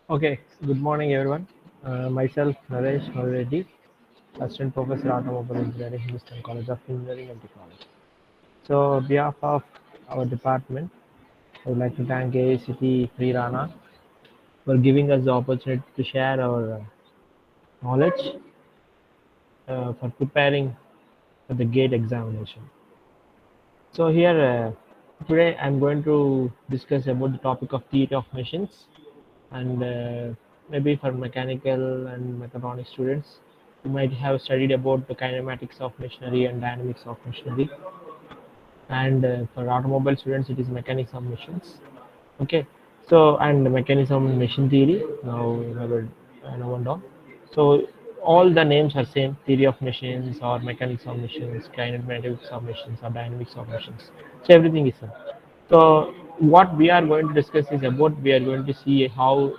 Okay, good morning everyone. Myself Naresh Reddy, Assistant Professor Automobile Engineering, Hindustan College of Engineering and Technology. So, on behalf of our department, I would like to thank AICT Free Rana for giving us the opportunity to share our knowledge for preparing for the GATE examination. So, here today I'm going to discuss about the topic of theory of machines and maybe for mechanical and mechatronics students who might have studied about the kinematics of machinery and dynamics of machinery, and for automobile students it is mechanics of machines. Okay, so and mechanism machine theory now now and on. So all the names are same: theory of machines or mechanics of machines, kinematics of machines or dynamics of machines. So everything is same. So what we are going to discuss is about we are going to see how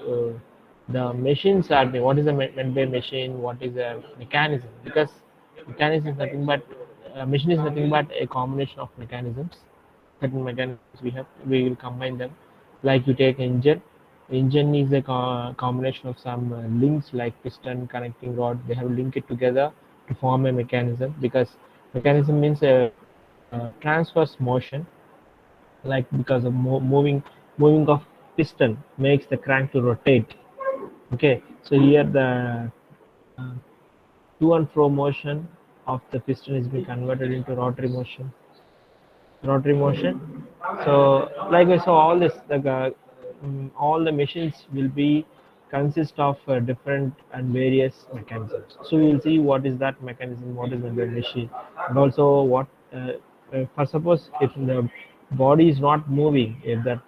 the machines are made. What is a meant by machine? What is a mechanism? Because mechanism is nothing but machine is nothing but a combination of mechanisms. Certain mechanisms we will combine them. Like you take engine. Engine is a combination of some links like piston, connecting rod. They have linked it together to form a mechanism. Because mechanism means a transverse motion, like because of moving of piston makes the crank to rotate. Okay, so here the uh, to and fro motion of the piston is being converted into rotary motion. So likewise, so all this all the machines will be consist of different and various mechanisms. So we will see what is that mechanism, what is the machine, and also what for suppose if the body is not moving, if that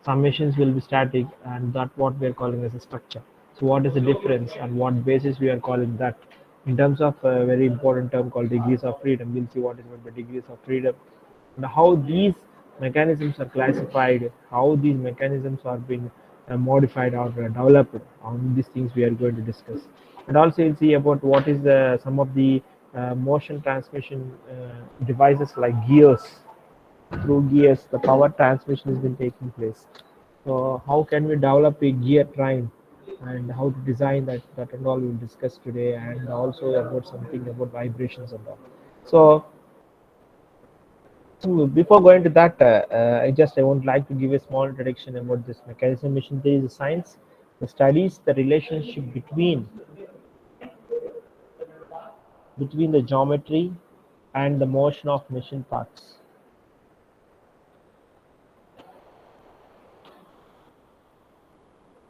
some machines will be static, and that what we are calling as a structure. So what is the difference and what basis we are calling that? In terms of a very important term called degrees of freedom, we'll see what is meant by degrees of freedom and how these mechanisms are classified, how these mechanisms are being modified or developed. On these things we are going to discuss, and also you'll see about what is the some of the motion transmission devices like gears. Through gears, the power transmission has been taking place. So how can we develop a gear train and how to design that and all we'll discuss today, and also about something about vibrations and all. So so before going to that, I would like to give a small introduction about this mechanism machine theory is a science that studies the relationship between the geometry and the motion of machine parts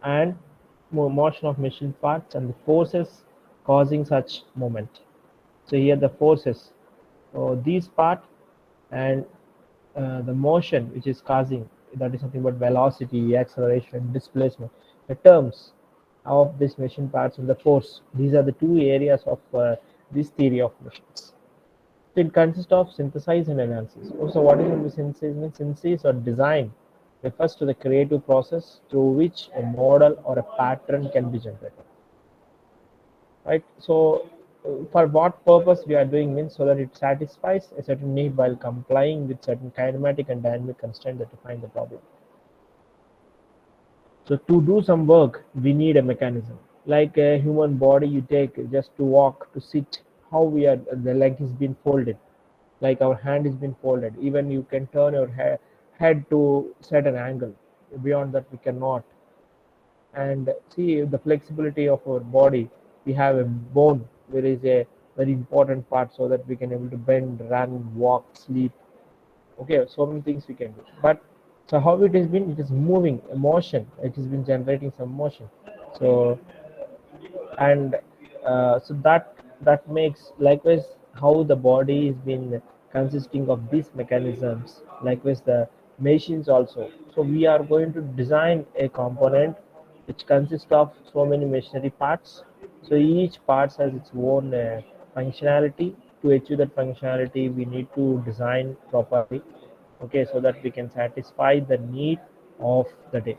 and motion of machine parts and the forces causing such movement. So here the forces, so these part and the motion which is causing, that is something but velocity, acceleration, displacement, the terms of this machine parts and the force. These are the two areas of this theory of machines. So it consists of synthesis and analysis. Also, what is synthesis? Means synthesis or design refers to the creative process through which a model or a pattern can be generated. Right? So, for what purpose we are doing means so that it satisfies a certain need while complying with certain kinematic and dynamic constraints that define the problem. So to do some work, we need a mechanism. Like a human body, you take just to walk, to sit, how we are, the leg is been folded, like our hand is been folded. Even you can turn your head to set an angle. Beyond that, we cannot. And see the flexibility of our body. We have a bone, there is a very important part so that we can able to bend, run, walk, sleep. Okay, so many things we can do, but so how it has been, it is moving a motion, it has been generating some motion. So and so that makes likewise how the body is been consisting of these mechanisms, likewise the machines also. So we are going to design a component which consists of so many machinery parts. So each part has its own functionality. To achieve that functionality we need to design properly, okay, so that we can satisfy the need of the day.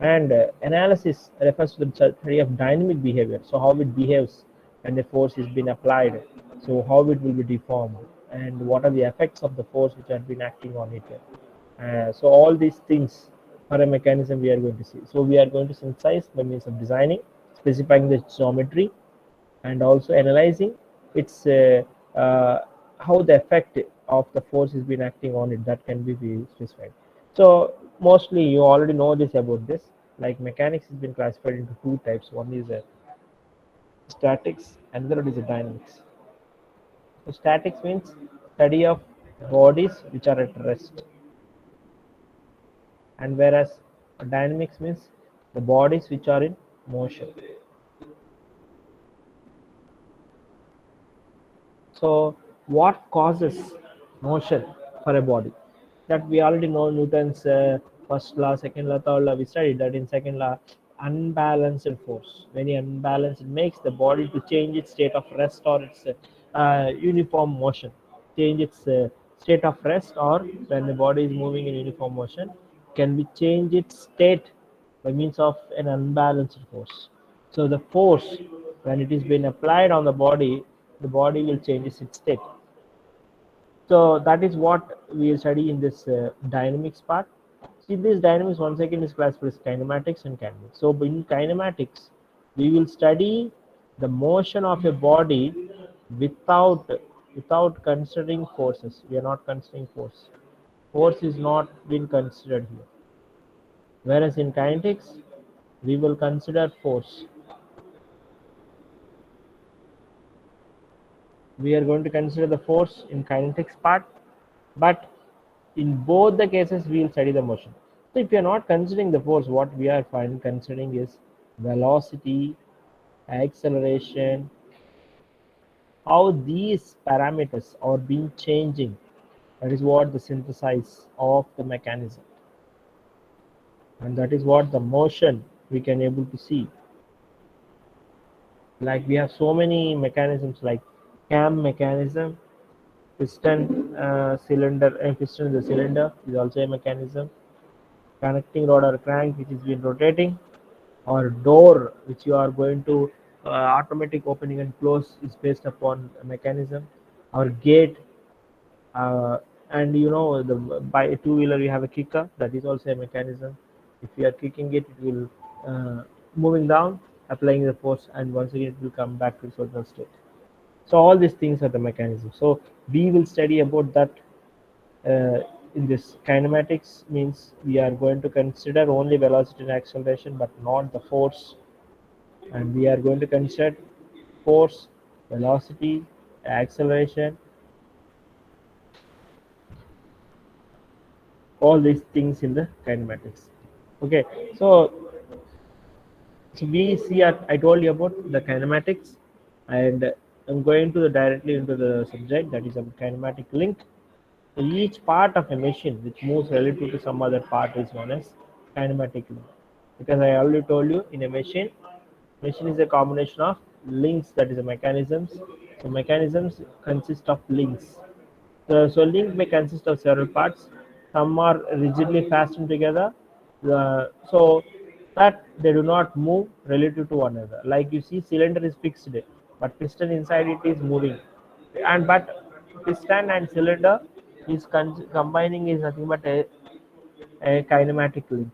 And analysis refers to the study of dynamic behavior. So how it behaves when a force is being applied. So how it will be deformed and what are the effects of the force which have been acting on it. So all these things. or a mechanism we are going to see. So we are going to synthesize by means of designing, specifying the geometry, and also analyzing its how the effect of the force has been acting on it, that can be specified. So mostly you already know this about this. Like mechanics has been classified into two types. One is statics, another one is dynamics. So statics means study of bodies which are at rest, and whereas dynamics means the bodies which are in motion. So, what causes motion for a body? That we already know Newton's first law, second law, third law. We studied that in second law, unbalanced force. When it unbalanced, it makes the body to change its state of rest or its uniform motion. Change its state of rest, or when the body is moving in uniform motion, can be change its state by means of an unbalanced force. So the force, when it is being applied on the body will change its state. So that is what we will study in this dynamics part. See, this dynamics once again is classified as kinematics and kinetics. So in kinematics, we will study the motion of a body without without considering forces. We are not considering force. Force is not being considered here. Whereas in kinetics, we will consider force. We are going to consider the force in kinetics part, but in both the cases we will study the motion. So if you are not considering the force, what we are considering is velocity, acceleration, how these parameters are being changing. That is what the synthesis of the mechanism, and that is what the motion we can able to see. Like we have so many mechanisms like cam mechanism, piston cylinder, piston in the cylinder is also a mechanism. Connecting rod or crank which is been rotating, or door which you are going to automatic opening and close is based upon a mechanism, or gate, uh, and you know the by a two-wheeler you have a kicker, that is also a mechanism. If you are kicking it, it will moving down, applying the force, and once again it will come back to its original state. So all these things are the mechanism. So we will study about that uh, in this kinematics. Means we are going to consider only velocity and acceleration but not the force, and we are going to consider force, velocity, acceleration, all these things in the kinematics. Okay, so we see I told you about the kinematics, and I'm going to directly into the subject, that is a kinematic link. So each part of a machine which moves relative to some other part is known as kinematic link. Because I already told you, in a machine is a combination of links, that is a mechanisms. So mechanisms consist of links. So link may consist of several parts. Some are rigidly fastened together, so that they do not move relative to one another. Like you see, cylinder is fixed, but piston inside it is moving, and but piston and cylinder is combining is nothing but a kinematic link.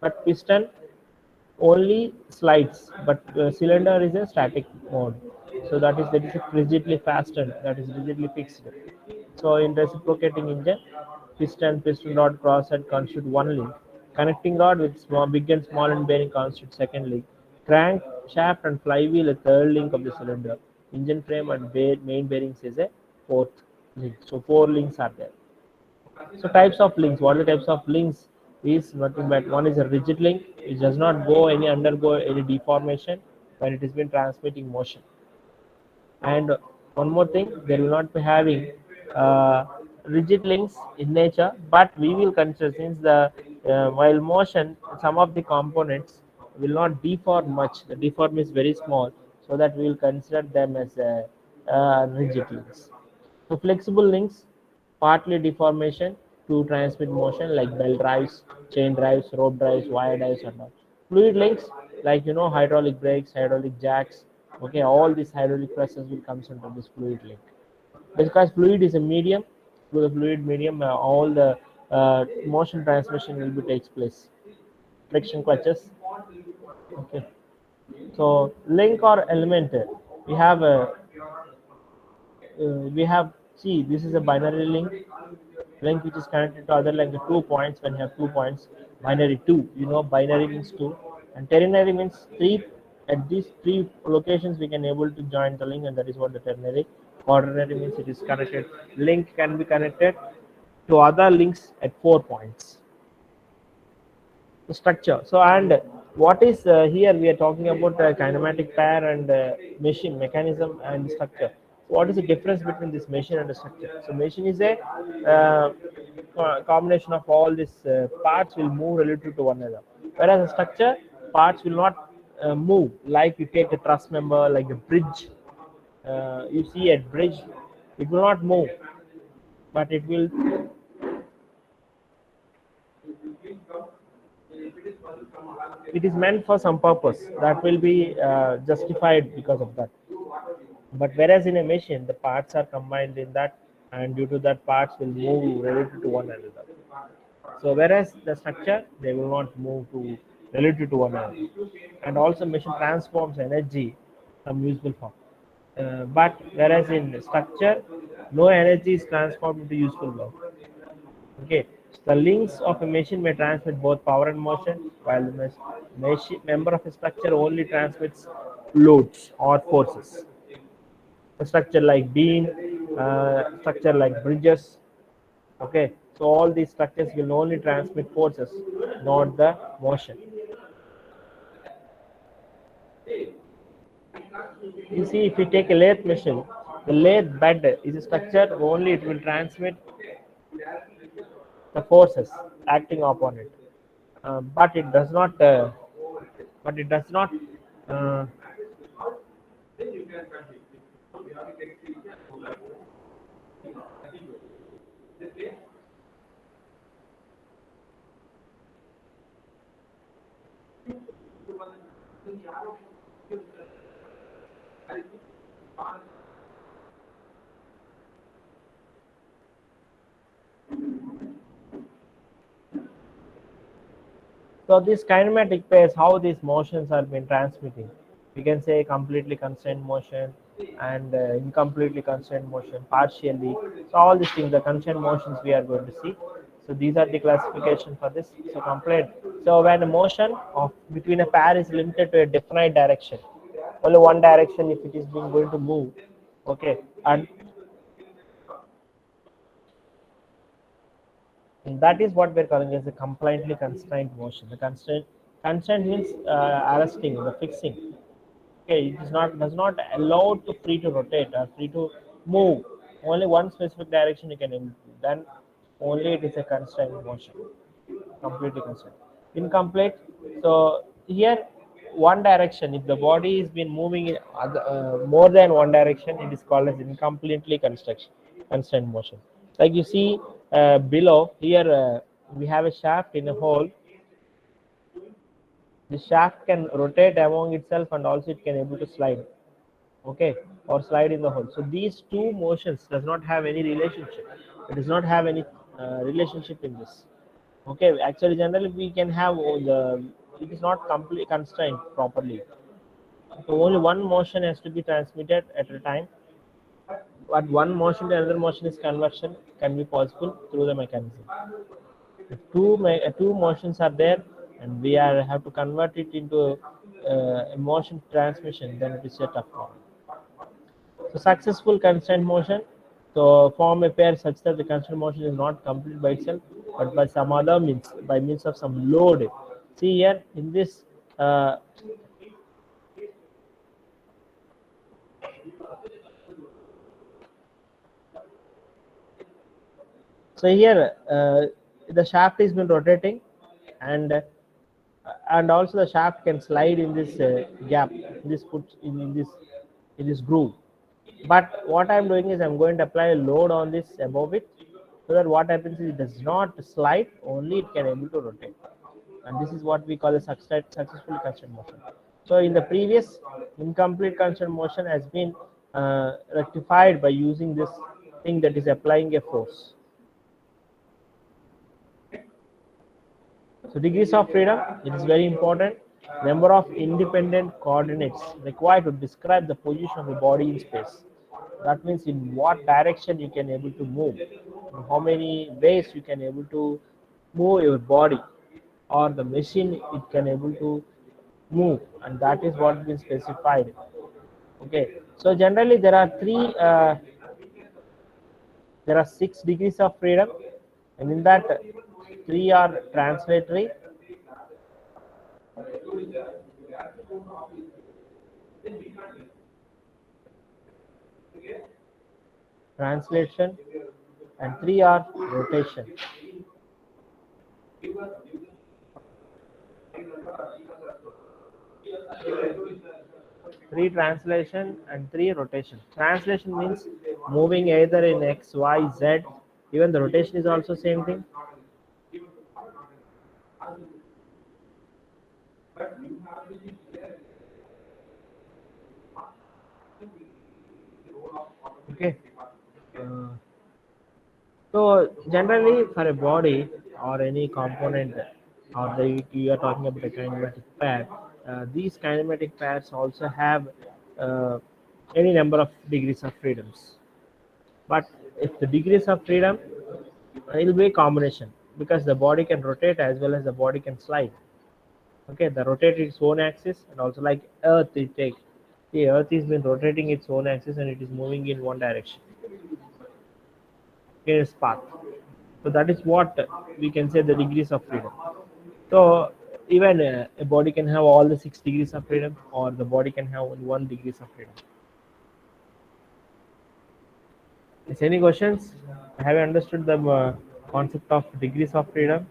But piston only slides, but cylinder is a static mode. So that is rigidly fastened, that is rigidly fixed. So in reciprocating engine, piston rod crosshead constitute one link. Connecting rod with small, big and small end bearing constitute second link. Crank, shaft and flywheel a third link of the cylinder. Engine frame and main bearings is a fourth link. So four links are there. So types of links. What are the types of links? Is nothing but one is a rigid link. It does not go any undergo any deformation when it has been transmitting motion. And one more thing, they will not be having rigid links in nature, but we will consider, since the while motion, some of the components will not deform much. The deform is very small, so that we will consider them as rigid links. So flexible links, partly deformation to transmit motion, like belt drives, chain drives, rope drives, wire drives, and all. Fluid links, like hydraulic brakes, hydraulic jacks. Okay, all these hydraulic presses will come into this fluid link. Because fluid is a medium, through the fluid medium, all the motion transmission will be takes place. Friction clutches. Okay. So link or element, we have a we have, see, this is a binary link which is connected to other like the 2 points. When you have 2 points, binary 2, you know, binary means 2, and ternary means 3. At these 3 locations we can able to join the link, and that is what the ternary. Quaternary means it is connected, link can be connected to other links at 4 points. The structure. So, and what is here we are talking about kinematic pair and machine mechanism and structure. What is the difference between this machine and the structure? So machine is a combination of all these parts will move relative to one another, whereas a structure, parts will not move. Like you take a truss member, like a bridge, you see a bridge, it will not move, but it is meant for some purpose that will be justified because of that. But whereas in a machine, the parts are combined in that, and due to that, parts will move related to one another. So whereas the structure, they will not move to relative to one another. And also machine transforms energy from useful form. But whereas in structure, no energy is transformed into useful work. Okay, the links of a machine may transmit both power and motion, while the machine member of a structure only transmits loads or forces. A structure like beam, structure like bridges. Okay, so all these structures will only transmit forces, not the motion. You see, if you take a lathe machine, the lathe bed is a structure only it will transmit the forces acting upon it, but it does not. But it does not. Uh, So this kinematic pairs, how these motions are being transmitting. We can say completely constrained motion and incompletely constrained motion, partially. So all these things, the constrained motions we are going to see. So these are the classification for this. So complete. So when a motion of between a pair is limited to a definite direction, only one direction if it is being going to move. Okay, and that is what we're calling as a completely constrained motion. The constraint means arresting, the fixing. Okay, it is not does not allow to free to rotate or free to move. Only one specific direction you can move. Then only it is a constrained motion, completely constrained. Incomplete. So here one direction. If the body is been moving in more than one direction, it is called as incompletely constrained motion. Like you see below here, we have a shaft in a hole. The shaft can rotate among itself and also it can able to slide. Okay, or slide in the hole. So these two motions does not have any relationship. It does not have any relationship in this. Okay, actually generally we can have the, it is not completely constrained properly. So only one motion has to be transmitted at a time, but one motion to another motion is conversion can be possible through the mechanism. If two motions are there and we are have to convert it into a motion transmission, then it is a tough problem. So successful constant motion, so form a pair such that the constant motion is not complete by itself, but by some other means, by means of some load. See here in this. So here the shaft has been rotating, and also the shaft can slide in this gap, in this groove. But what I'm doing is I'm going to apply a load on this above it, so that what happens is it does not slide, only it can able to rotate. And this is what we call a successful constant motion. So in the previous, incomplete constant motion has been rectified by using this thing that is applying a force. So degrees of freedom, it is very important. Number of independent coordinates required to describe the position of the body in space. That means in what direction you can able to move, how many ways you can able to move your body, or the machine it can able to move, and that is what been specified. Okay, so generally there are 6 degrees of freedom, and in that three are translatory, translation, and three are rotation. Three translation and three rotation. Translation means moving either in X, Y, Z. Even the rotation is also same thing. Okay. Uh, so generally for a body or any component, or you are talking about a kinematic pair, these kinematic pairs also have uh, any number of degrees of freedoms. But if the degrees of freedom, it will be a combination, because the body can rotate as well as the body can slide. Okay, the rotate its own axis, and also like Earth, it take the Earth is been rotating its own axis and it is moving in one direction in its path. So that is what we can say the degrees of freedom. So even a body can have all the 6 degrees of freedom, or the body can have only 1 degrees of freedom. Is any questions? Have you understood the concept of degrees of freedom?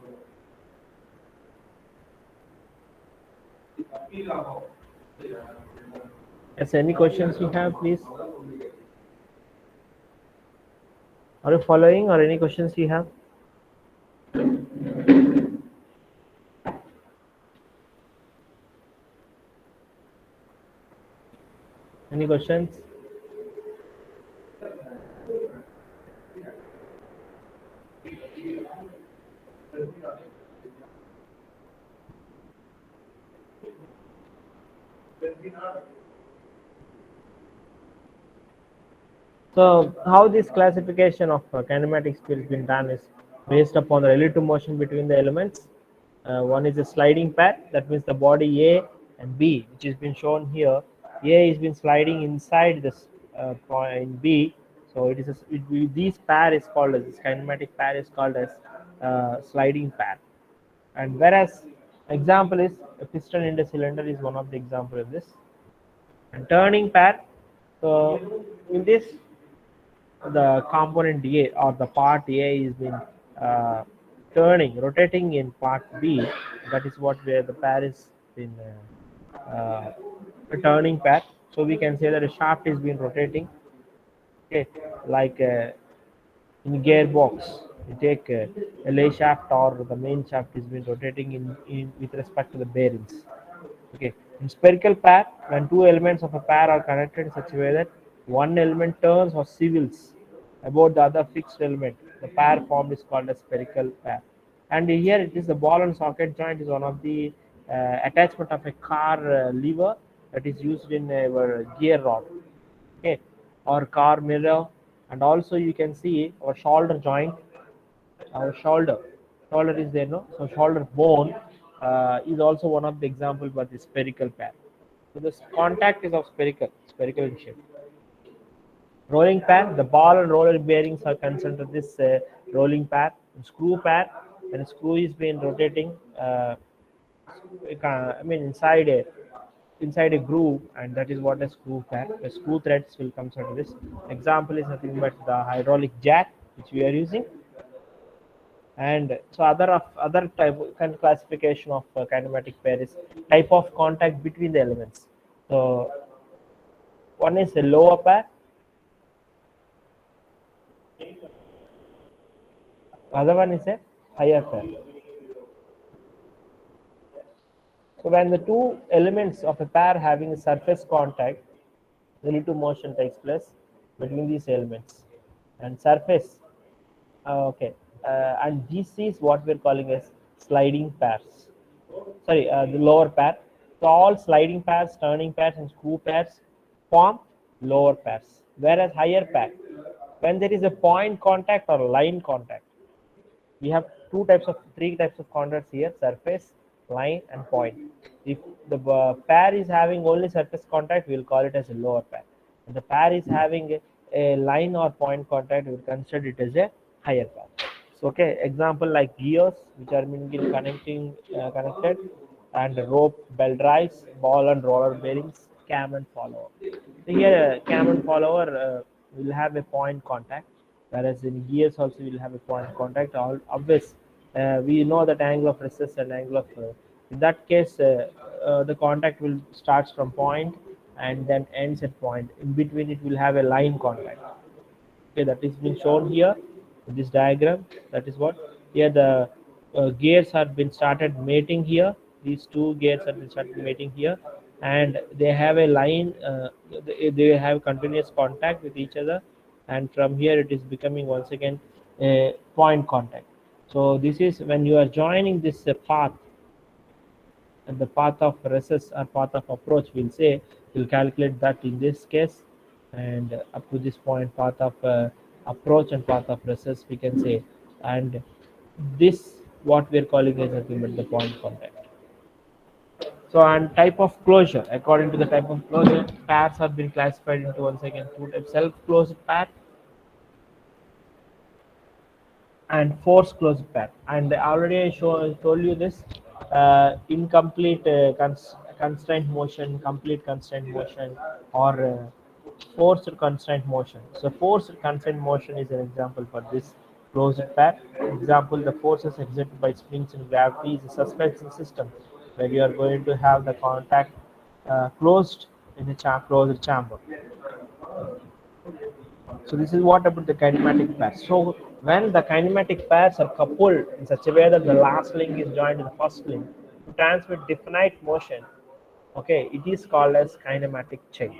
Yes, any questions you have, please? Are you following, or any questions you have? Any questions? So how this classification of kinematic speed has been done is based upon the relative motion between the elements. One is a sliding path, that means the body A and B, which has been shown here. A is been sliding inside this point B, so it is this pair is called as this kinematic pair is called as sliding pair. And whereas example is a piston in the cylinder is one of the example of this. And turning pair, so in this the component A or the part A is been uh, rotating in part B. That is what where the pair is been a turning pair. So we can say that a shaft is been rotating. Okay, like in gearbox, you take a lay shaft or the main shaft is been rotating in with respect to the bearings. Okay. In spherical pair, when two elements of a pair are connected in such a way that one element turns or swivels about the other fixed element, the pair formed is called a spherical pair. And here it is the ball and socket joint is one of the attachment of a car lever that is used in our gear rod. Okay, or car mirror, and also you can see our shoulder joint, our shoulder is there, no? So shoulder bone is also one of the example for the spherical pair. So this contact is of spherical in shape. Rolling pair, the ball and roller bearings are concerned to this rolling pair. Screw pair, when a screw is being rotating I mean inside a groove, and that is what a screw pair. The screw threads will come to this. Example is nothing but the hydraulic jack which we are using. And so other type kind of classification of kinematic pair is type of contact between the elements. So one is a lower pair, other one is a higher pair. So when the two elements of a pair having a surface contact, relative motion takes place between these elements and surface. Okay, and this is what we're calling as sliding pairs. Sorry, the lower pair. So all sliding pairs, turning pairs, and screw pairs form lower pairs. Whereas higher pair, when there is a point contact or line contact, we have three types of contacts here: surface, line, and point. If the pair is having only surface contact, we will call it as a lower pair. If the pair is having a line or point contact, we will consider it as a higher pair. So, okay, example like gears, which are being connected, and rope, belt drives, ball and roller bearings, cam and follower. So here, cam and follower will have a point contact, whereas in gears also will have a point contact. All obvious, we know that angle of recess and angle of. In that case, the contact will starts from point and then ends at point. In between, it will have a line contact. Okay, that is being shown here in this diagram. That is what here the gears have been started mating here. These two gears have been started mating here, and they have a line. They have continuous contact with each other, and from here it is becoming once again a point contact. So this is when you are joining this path, and the path of recess or path of approach, we'll say we'll calculate that in this case, and up to this point path of approach and path of recess we can say, and this what we're calling as ultimate the point contact. So, and type of closure, according to the type of closure, pairs have been classified into once again two types: self closed pair and force closed pair. And already told you this: incomplete constraint motion, complete constraint motion, or forced constraint motion. So forced constraint motion is an example for this closed pair. Example: the forces exerted by springs and gravity is a suspension system where you are going to have the contact closed in a closed chamber. So this is what about the kinematic pairs. So when the kinematic pairs are coupled in such a way that the last link is joined to the first link to transmit definite motion, okay, it is called as kinematic chain.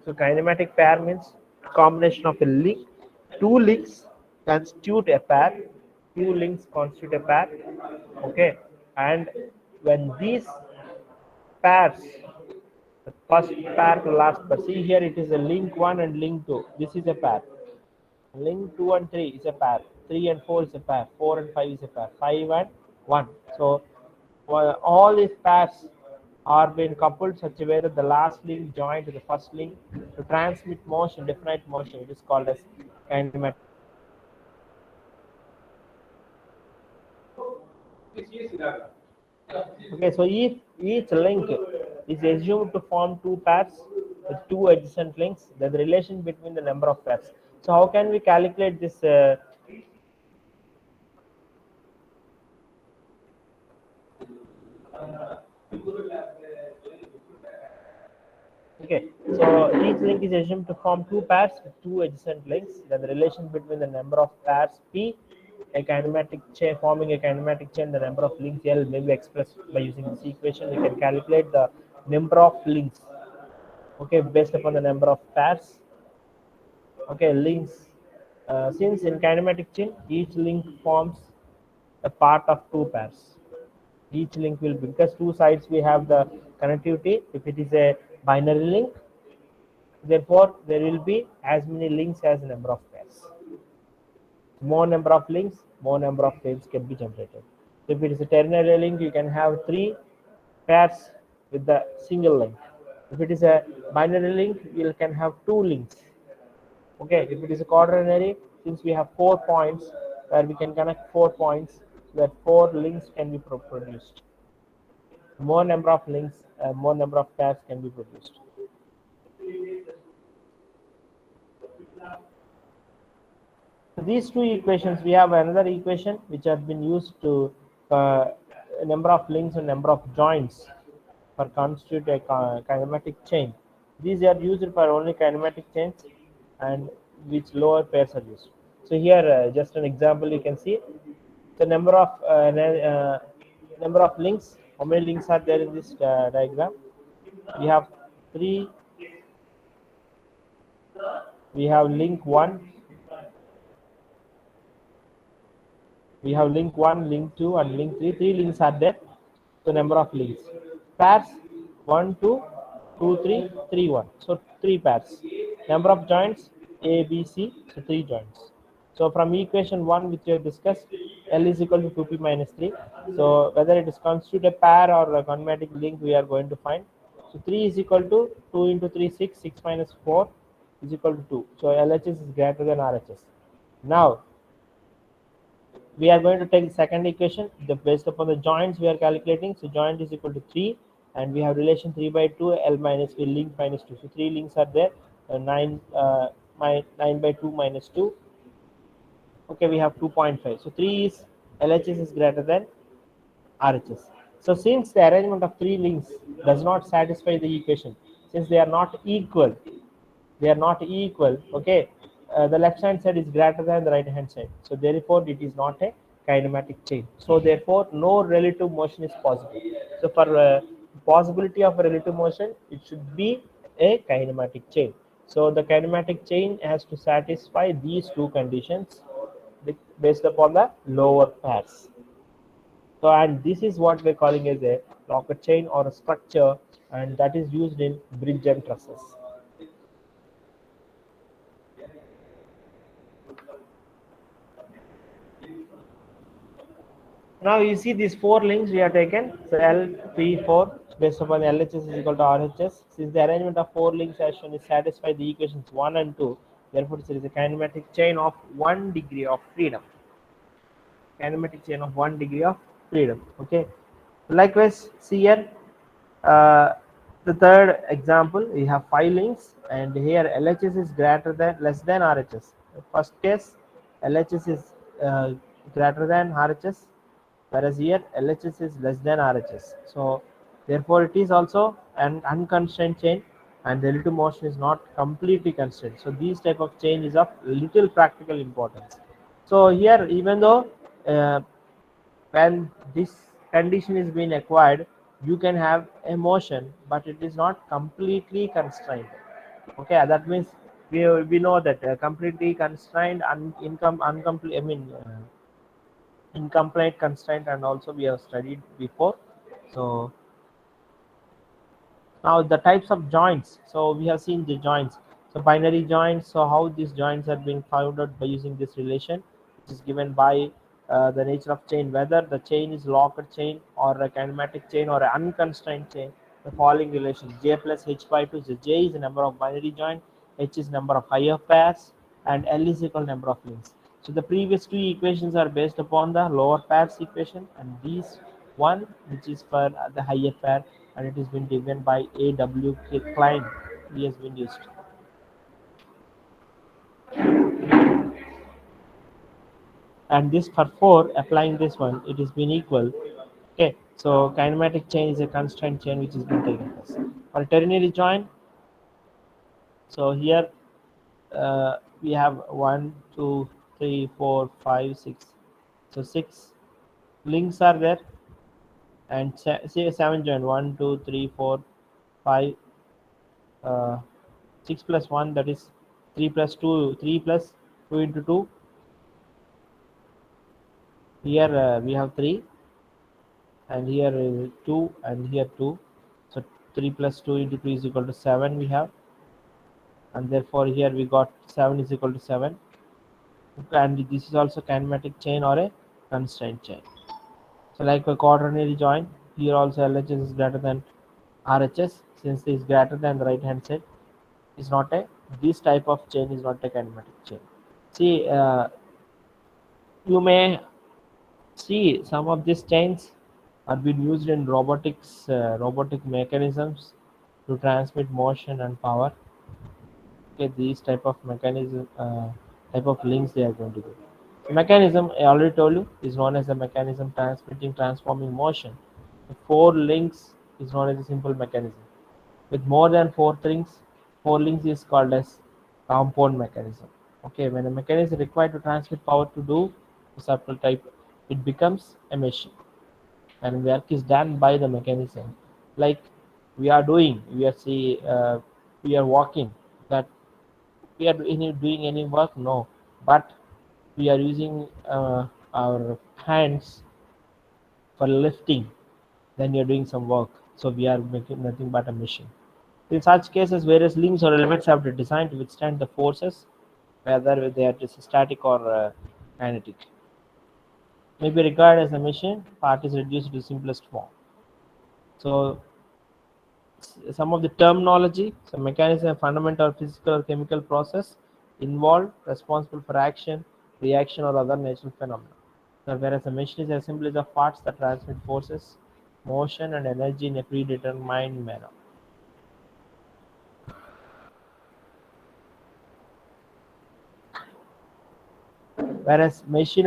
So kinematic pair means combination of a link, two links constitute a pair, two links constitute a pair, okay, and when these pairs, the first pair to last pair, see here it is a link 1 and link 2, this is a pair. Link 2 and 3 is a pair. 3 and 4 is a pair. 4 and 5 is a pair. 5 and 1. So all these pairs are being coupled such a way that the last link joined to the first link to transmit motion, definite motion. It is called as kinematic. Okay, so each link is assumed to form two pairs with two adjacent links. Then the relation between the number of pairs. So how can we calculate this? Okay, so each link is assumed to form two pairs with two adjacent links. Then the relation between the number of pairs P, a kinematic chain forming a kinematic chain, the number of links L may be expressed by using this equation. We can calculate the number of links. Okay, based upon the number of pairs. Okay, links. Since in kinematic chain, each link forms a part of two pairs. Each link will be, because two sides we have the connectivity. If it is a binary link, therefore there will be as many links as the number of pairs. More number of links, more number of pairs can be generated. So if it is a ternary link, you can have three pairs with the single link. If it is a binary link, you can have two links. Okay, if it is a quaternary, since we have 4 points where we can connect 4 points, that 4 links can be produced. More number of links, more number of pairs can be produced. So these two equations, we have another equation which has been used to number of links and number of joints for constitute a kinematic chain. These are used for only kinematic chains, and which lower pairs are used. So here, just an example, you can see the number of links. How many links are there in this diagram? We have three. We have link 1, We have link 1, link 2, and link 3. 3 links are there. So number of links. Pairs 1, 2, 2, 3, 3, 1. So 3 pairs. Number of joints A, B, C. So 3 joints. So from equation 1 which we have discussed, L is equal to 2p minus 3. So whether it is constitute a pair or a conmatic link, we are going to find. So 3 is equal to 2 into 3, 6. 6 minus 4 is equal to 2. So LHS is greater than RHS. Now we are going to take the second equation based upon the joints we are calculating. So joint is equal to 3, and we have relation 3 by 2, L minus we link minus 2. So 3 links are there. 9 9 by 2 minus 2. Okay, we have 2.5. So 3 is LHS is greater than RHS. So since the arrangement of 3 links does not satisfy the equation, since they are not equal, okay, the left hand side is greater than the right hand side, so therefore it is not a kinematic chain, so therefore no relative motion is possible. So for possibility of a relative motion, it should be a kinematic chain. So the kinematic chain has to satisfy these two conditions based upon the lower pairs. So and this is what we're calling as a locker chain or a structure, and that is used in bridge and trusses. Now you see these 4 links we have taken. So L, P, 4 based upon LHS is equal to RHS. Since the arrangement of 4 links as shown is satisfy the equations 1 and 2, therefore it is a kinematic chain of 1 degree of freedom. Kinematic chain of 1 degree of freedom. Okay. Likewise, see here, uh, the third example, we have 5 links, and here LHS is greater than less than RHS. The first case, LHS is greater than RHS, whereas here LHS is less than RHS. So therefore it is also an unconstrained chain, and relative motion is not completely constrained. So these type of chain is of little practical importance. So here, even though uh, when this condition is being acquired, you can have a motion, but it is not completely constrained. Okay, that means we know that completely constrained and incomplete, I mean incomplete constraint, and also we have studied before. So now the types of joints. So we have seen the joints. So binary joints. So how these joints are being found out by using this relation, which is given by the nature of chain, whether the chain is locked chain or a kinematic chain or an unconstrained chain. The following relation: J plus H by 2. So J is the number of binary joint, H is number of higher pairs, and L is equal number of links. So the previous two equations are based upon the lower pairs equation, and these one which is for the higher pair, and it has been given by AW Klein. He has been used. And this for 4, applying this one, it has been equal. Okay, so kinematic chain is a constant chain which has been taken place. For ternary join, so here we have 1, 2, 3, 4, 5, 6. So 6 links are there, and say 7 join 1, 2, 3, 4, 5, uh, 6 plus 1, that is 3 plus 2, 3 plus 2 into 2. Here we have 3, and here 2, and here 2. So 3 plus 2 into 2 is equal to 7 we have, and therefore here we got 7 is equal to 7. And this is also kinematic chain or a constraint chain. So like a quaternary join, here also LHS is greater than RHS, since it is greater than the right hand side. Is not a This type of chain is not a kinematic chain. See, you may see some of these chains are being used in robotic mechanisms to transmit motion and power. Okay, these type of mechanism, type of links they are going to do. Mechanism, I already told you, is known as a mechanism transmitting transforming motion. The 4 links is known as a simple mechanism. With more than 4 links is called as compound mechanism. Okay, when a mechanism is required to transmit power to do a circle type, it becomes a machine, and work is done by the mechanism. Like we are we are walking. That we are doing any work? No, but we are using our hands for lifting, then you're doing some work. So we are making nothing but a machine. In such cases, various links or elements have been designed to withstand the forces, whether they are just static or kinetic. May be regarded as a machine, part is reduced to simplest form. So some of the terminology, so mechanism, fundamental physical or chemical process involved, responsible for action, reaction, or other natural phenomena. So whereas a machine is an assemblage of parts that transmit forces, motion, and energy in a predetermined manner. Whereas machine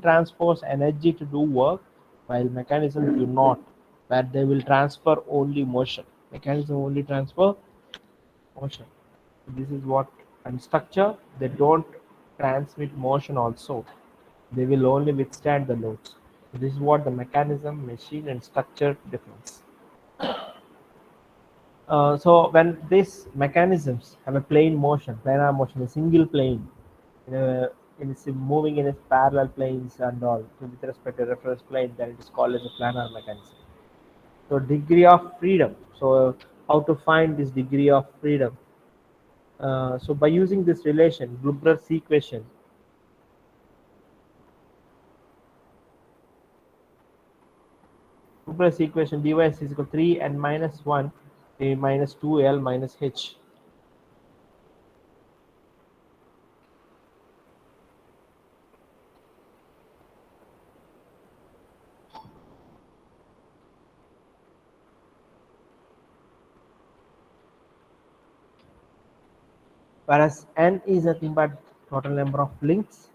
transfers energy to do work, while mechanisms do not, where they will transfer only motion. Mechanism only transfer motion. This is what, and structure, they don't transmit motion also. They will only withstand the loads. This is what the mechanism, machine, and structure difference. So when these mechanisms have a plane motion, planar motion, a single plane, in a, moving in its parallel planes and all, so with respect to reference plane, then it is called as a planar mechanism. So degree of freedom. So how to find this degree of freedom? So by using this relation, Gruber's equation, dy is equal to 3 n minus 1 a minus 2l minus h. Whereas n is nothing but total number of links,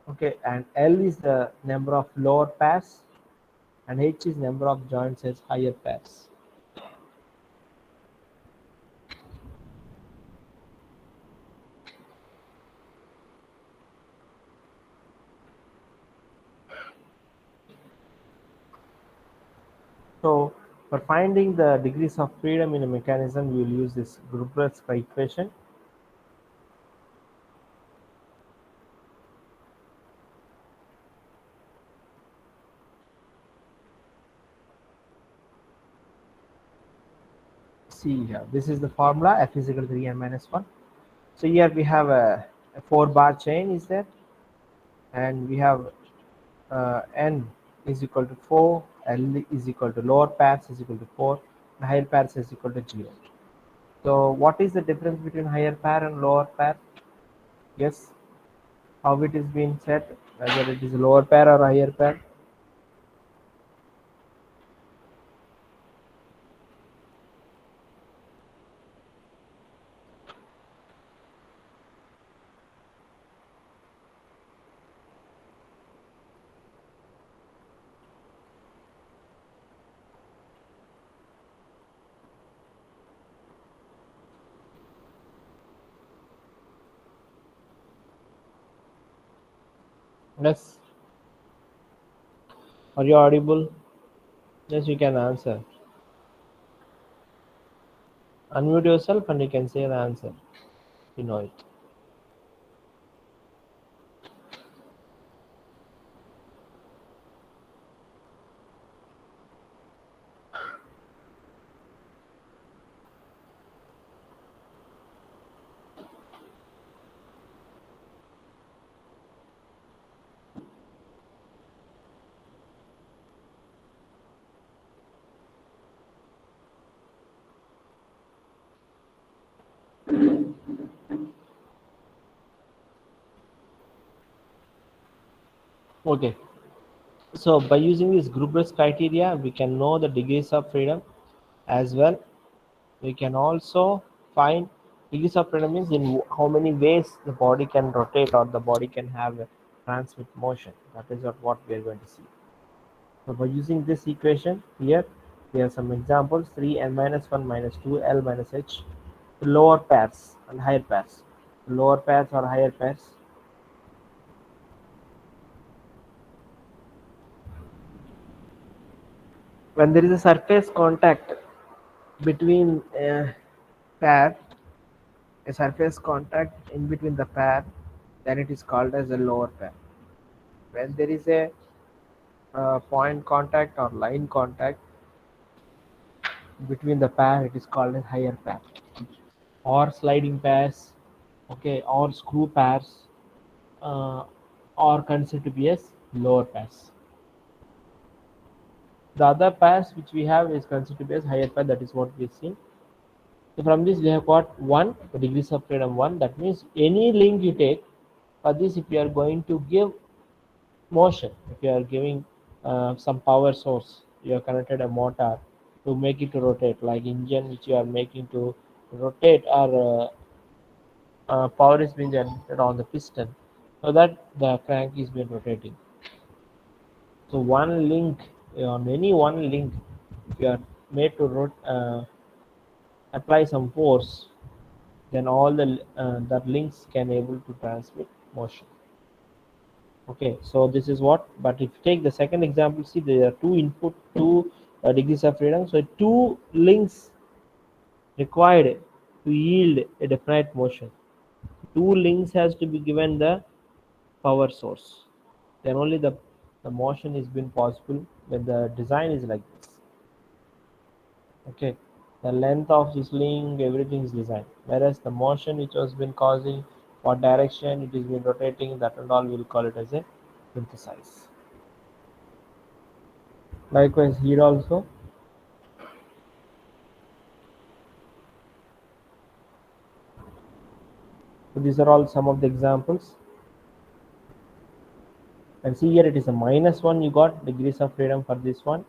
okay, and l is the number of lower pairs, and h is number of joints as higher pairs. So for finding the degrees of freedom in a mechanism, we will use this Gruber's equation. See here, this is the formula, f is equal to 3 n minus 1. So here we have a 4-bar chain is there, and we have n is equal to 4, l is equal to lower pairs is equal to 4, and higher pairs is equal to 0. So what is the difference between higher pair and lower pair? Yes, how it is being set, whether it is lower pair or higher pair? Yes, are you audible? Yes, you can answer. Unmute yourself and you can say the answer. You know it. Okay. So by using this Gruber's criteria, we can know the degrees of freedom as well. We can also find degrees of freedom means in how many ways the body can rotate or the body can have a transmit motion. That is what we are going to see. So by using this equation here, we have some examples: 3 n minus 1 minus 2 l minus h, lower pairs and higher pairs. Lower pairs or higher pairs. When there is a surface contact between a pair, a surface contact in between the pair, then it is called as a lower pair. When there is a point contact or line contact between the pair, it is called a higher pair, or sliding pairs, okay, or screw pairs, uh, or considered to be as lower pairs. The other pairs which we have is considered to be as higher pair. That is what we have seen. So from this we have got 1, the degrees of freedom 1. That means any link you take, for this if you are going to give motion, if you are giving some power source, you have connected a motor to make it to rotate, like engine which you are making to rotate, or power is being generated on the piston, so that the crank is being rotating. So one link, on any one link, if you are made to apply some force, then all the that links can able to transmit motion. Okay, so this is what. But if you take the second example, see there are two input, two degrees of freedom. So two links required to yield a definite motion. Two links has to be given the power source. Then only the motion is been possible when the design is like this. Okay, the length of this link, everything is designed. Whereas the motion which was been causing, what direction it is been rotating, that and all we'll call it as a synthesize. Likewise here also. So these are all some of the examples. And see here it is a -1, you got degrees of freedom for this one,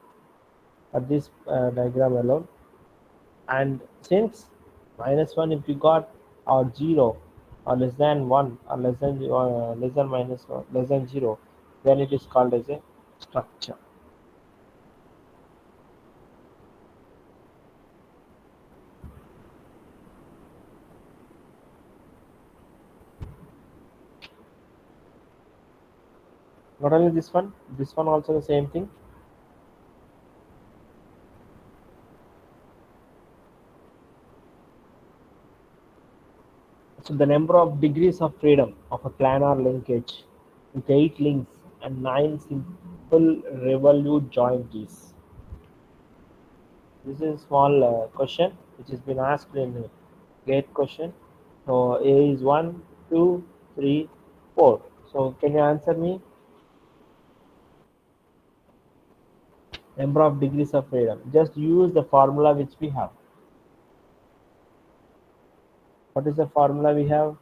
for this diagram alone. And since -1 if you got, or 0, or less than 1, or less than -1, less than 0, then it is called as a structure. Not only this one also the same thing. So the number of degrees of freedom of a planar linkage with 8 links and 9 simple revolute joint keys. This is a small question which has been asked in gate question. So A is 1, 2, 3, 4. So can you answer me? Number of degrees of freedom. Just use the formula which we have. What is the formula we have?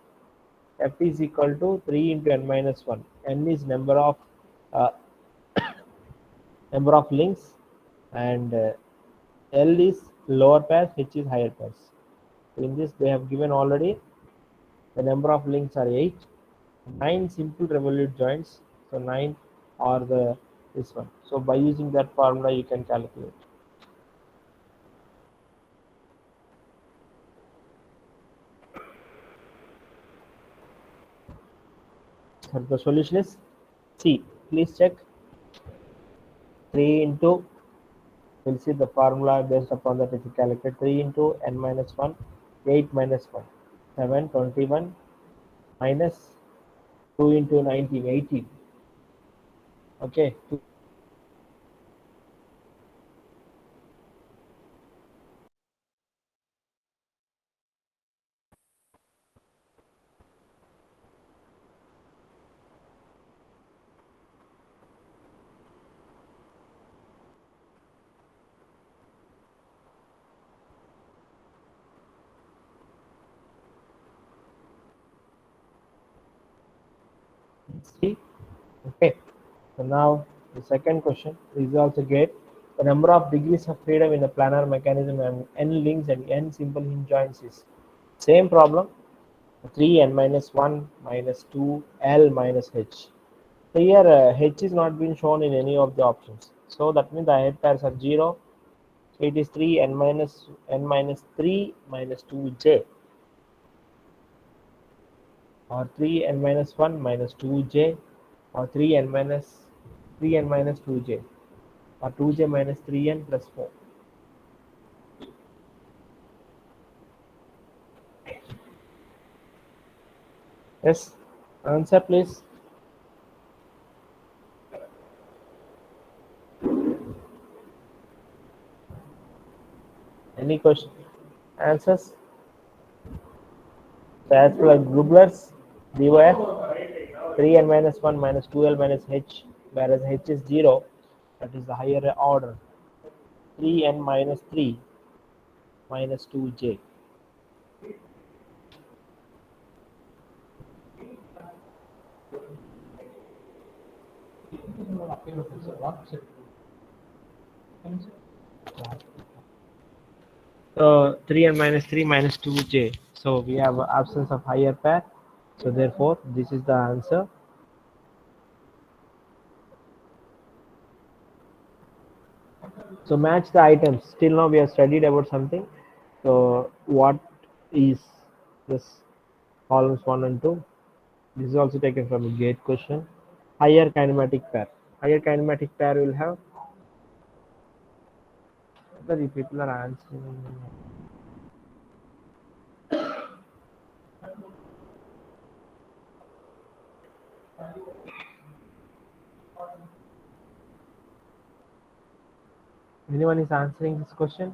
F is equal to 3 into n minus 1. N is uh, number of links, and L is lower pairs, H is higher pairs. So in this they have given already the number of links are 8, 9 simple revolute joints. So 9 are the this one. So by using that formula you can calculate. So the solution is C. Please check. 3 into, we'll see the formula based upon that. If you calculate 3 into n minus 1, 8 minus 1, 7, 21, minus 2 into 19, 18. Okay. See? Okay. So now the second question is also get the number of degrees of freedom in a planar mechanism and n links and n simple hinge joints is same problem. 3 n minus 1 minus 2 L minus H. So here H is not been shown in any of the options. So that means the head pairs are 0. So it is 3 n minus 3 minus 2 J, or 3 n minus 1 minus 2 J, or 3 n minus 2 J, or 2J minus 3n plus 4. Yes, answer please. Any question? Answers? So as for like Grubler's DOF, 3n minus 1 minus 2l minus h, whereas h is 0, that is the higher order. 3n minus 3 minus 2j. So 3n minus 3 minus 2j. So we have absence of higher pair. So therefore, this is the answer. So match the items. Still now we have studied about something. So what is this columns 1 and 2? This is also taken from a gate question. Higher kinematic pair. Higher kinematic pair will have. The people are answering. Anyone is answering this question?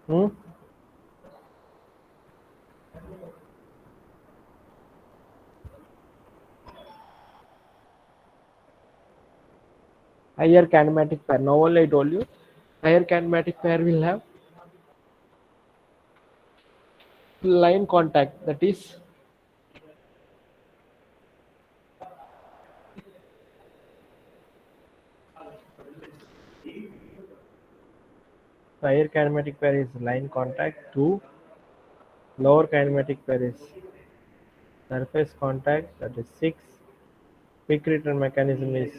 Hmm? Higher kinematic pair. Now only I told you. Higher kinematic pair will have line contact. That is higher kinematic pair is line contact. 2. Lower kinematic pair is surface contact. That is 6. Quick return mechanism is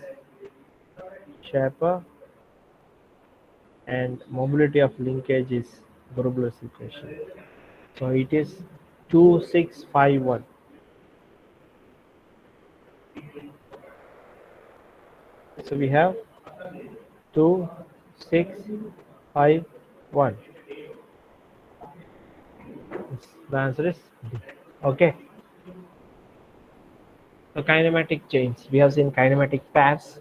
Schaefer, and mobility of linkage is Grubler's equation. So it is 2651. So we have 2651. The answer is D. Okay. So kinematic chains. We have seen kinematic pairs.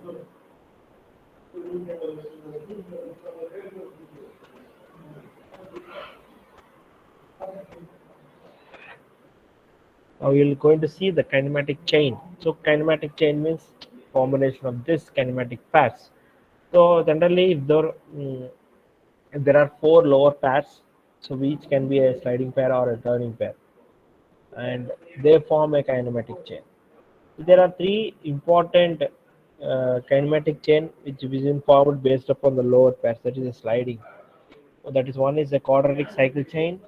Now we are going to see the kinematic chain. So kinematic chain means combination of this kinematic pairs. So generally, if there are 4 lower pairs, so each can be a sliding pair or a turning pair, and they form a kinematic chain. There are 3 important kinematic chain which is informed based upon the lower pairs. That is a sliding. So that is one is a quadratic cyclic chain,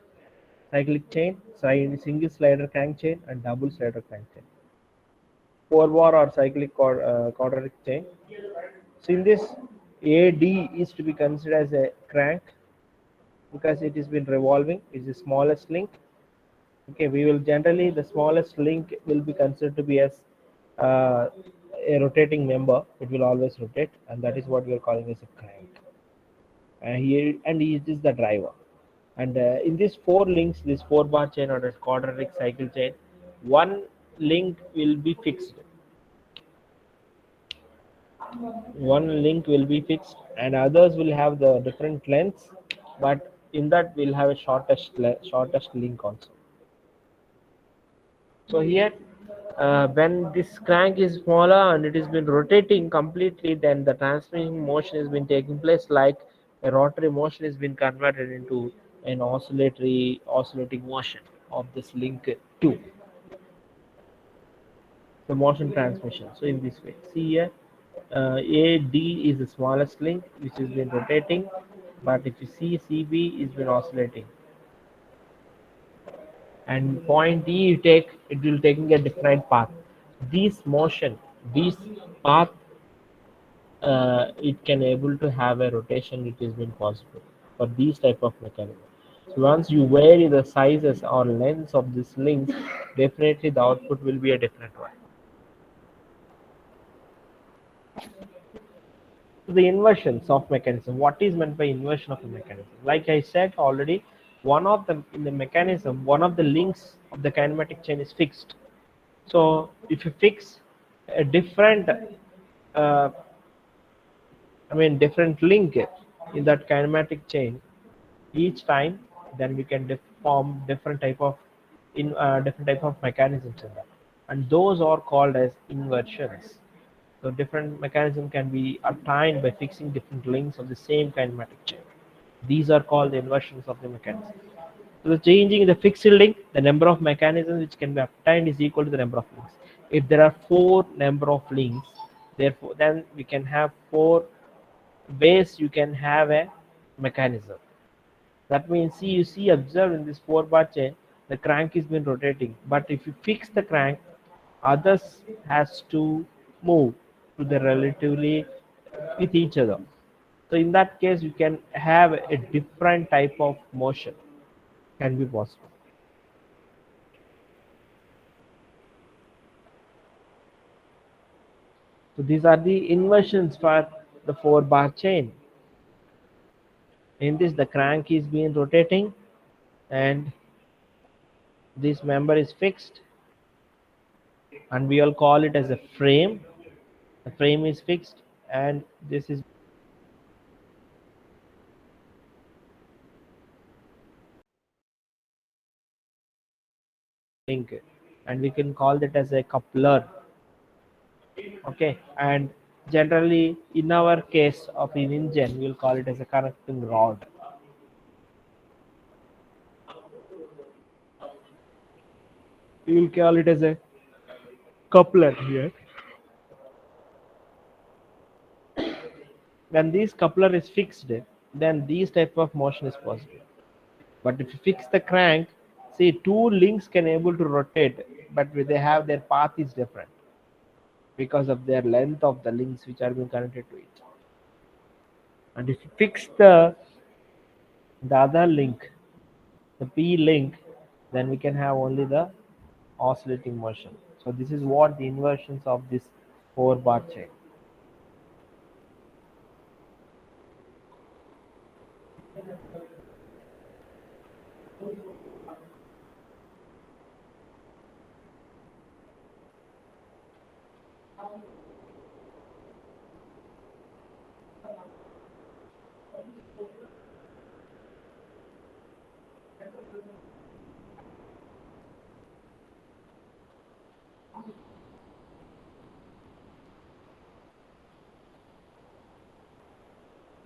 single slider crank chain, and double slider crank chain. 4 bar or cyclic quadratic chain. So in this, AD is to be considered as a crank because it has been revolving. It's the smallest link. Okay, we will generally the smallest link will be considered to be as uh, a rotating member. It will always rotate, and that is what we are calling as a crank. He is the driver. And in these 4 links, this 4 bar chain or a quadratic cycle chain, one link will be fixed. One link will be fixed, and others will have the different lengths. But in that, we'll have a shortest link also. So here, when this crank is smaller and it has been rotating completely, then the transmission motion has been taking place, like a rotary motion has been converted into an oscillating motion of this link 2, the motion transmission. So in this way, see here, AD is the smallest link which has been rotating, but if you see CB is been oscillating, and point D you take, it will taking a different path. This motion, this path, it can able to have a rotation. It has been possible for these type of mechanism. So once you vary the sizes or lengths of these links, definitely the output will be a different one. So the inversions of mechanism. What is meant by inversion of a mechanism? Like I said already, one of them in the mechanism, one of the links of the kinematic chain is fixed. So if you fix a different uh, I mean different link in that kinematic chain each time, then we can form different type of different type of mechanisms in that, and those are called as inversions. So different mechanism can be obtained by fixing different links of the same kinematic chain. These are called the inversions of the mechanism. So the changing in the fixed link, the number of mechanisms which can be obtained is equal to the number of links. If there are four number of links, therefore then we can have four ways you can have a mechanism. That means, see, you see, observe in this four bar chain, the crank is been rotating. But if you fix the crank, others has to move to the relatively with each other. So in that case, you can have a different type of motion can be possible. So these are the inversions for the four bar chain. In this, the crank is being rotating and this member is fixed, and we all call it as a frame. The frame is fixed and this is link, and we can call that as a coupler. Okay, and generally in our case of an engine we'll call it as a connecting rod. We will call it as a coupler here. When this coupler is fixed, then these type of motion is possible. But if you fix the crank, see, two links can able to rotate, but they have their path is different because of their length of the links which are being connected to it. And if you fix the other link, the P link, then we can have only the oscillating motion. So this is what the inversions of this four bar chain.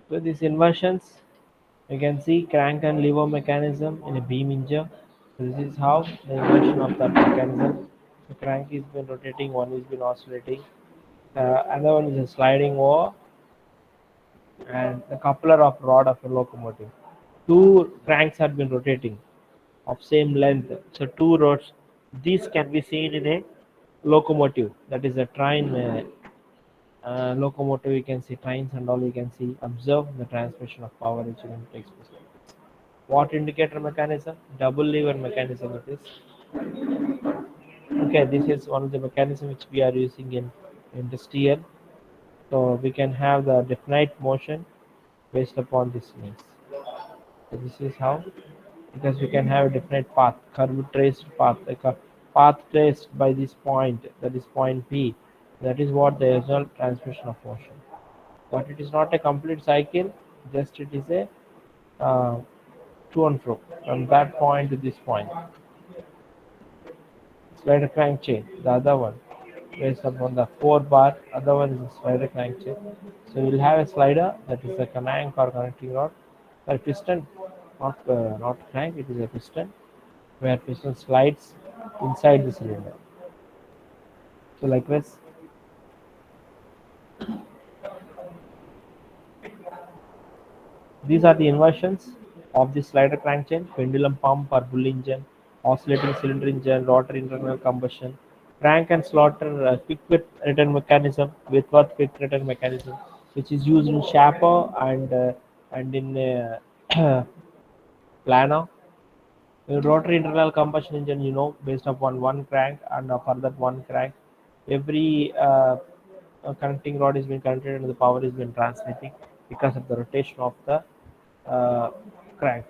So these inversions, you can see crank and lever mechanism in a beam engine. So this is how the inversion of that mechanism. The crank is been rotating, one is been oscillating, another one is sliding over, and the coupler of rod of a locomotive. Two cranks have been rotating of same length. So two rods. These can be seen in a locomotive. That is a train locomotive. You can see trains and all. You can see observe the transmission of power which takes place. What indicator mechanism? Double lever mechanism it is. Okay, this is one of the mechanism which we are using in industrial. So we can have the definite motion based upon this means. So this is how, because we can have a definite path, curve traced path, like a path traced by this point, that is point P. That is what the result transmission of motion. But it is not a complete cycle, just it is a uh, to and fro from that point to this point. Slider crank chain, the other one based upon the four bar, other one is a slider crank chain. So you'll have a slider that is a crank or connecting rod, or piston, not crank, it is a piston where piston slides inside the cylinder. So likewise, these are the inversions of the slider crank chain, pendulum pump or bull engine, oscillating cylinder engine, rotor internal combustion, crank and slaughter quick fit return mechanism, Whitworth quick return mechanism, which is used in Chaper and in Plano. Rotary internal combustion engine, based upon one crank and for that one crank, every connecting rod is being connected and the power is being transmitting because of the rotation of the uh, crank.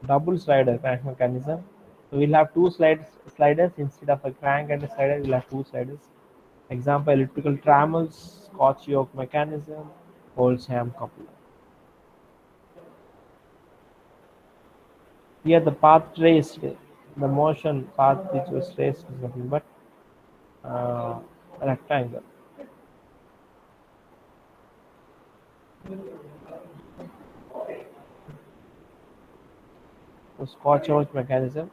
Double slider crank mechanism. So we'll have two sliders instead of a crank and a slider. We'll have two sliders. Example: elliptical trammels, Scotch yoke mechanism, Oldham coupler. Here the path traced, the motion path which was traced is nothing but uh, a rectangle. So Scotch yoke mechanism.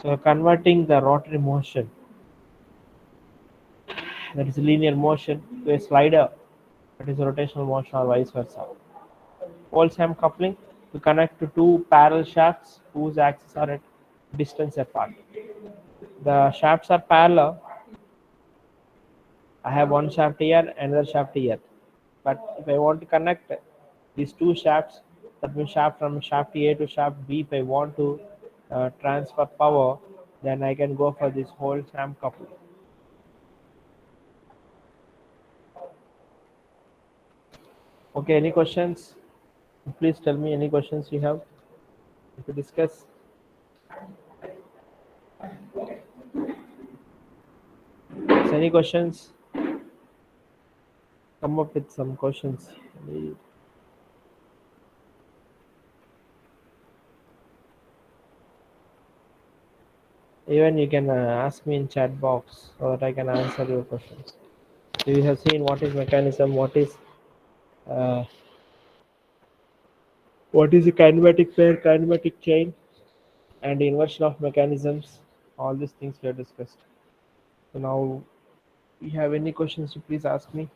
So converting the rotary motion, that is linear motion, to a slider, that is rotational motion or vice versa. Oldham coupling, to connect to two parallel shafts whose axes are at distance apart. The shafts are parallel. I have one shaft here, another shaft here. But if I want to connect these two shafts, that means shaft from shaft A to shaft B, if I want to transfer power, then I can go for this whole sham coupling. Okay, any questions? Please tell me any questions you have to discuss. So any questions? Come up with some questions. Even you can ask me in chat box so that I can answer your questions. So you have seen what is mechanism, uh, what is a kinematic pair, kinematic chain, and inversion of mechanisms. All these things we have discussed. So now, you have any questions? You please ask me.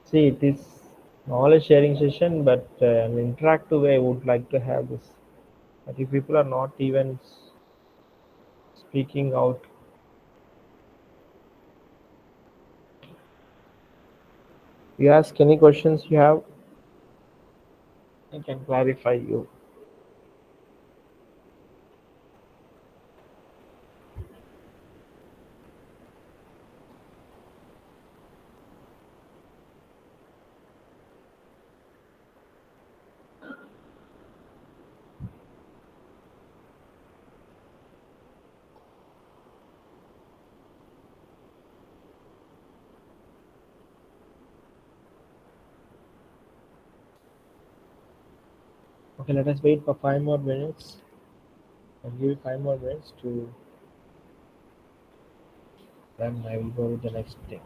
See, it is knowledge sharing session, but an interactive way I would like to have this. But if people are not even speaking out, you ask any questions you have, I can clarify you. Okay, let us wait for 5 more minutes. I'll give you 5 more minutes to, then I will go with the next thing.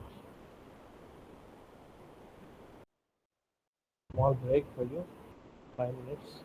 Small break for you, 5 minutes.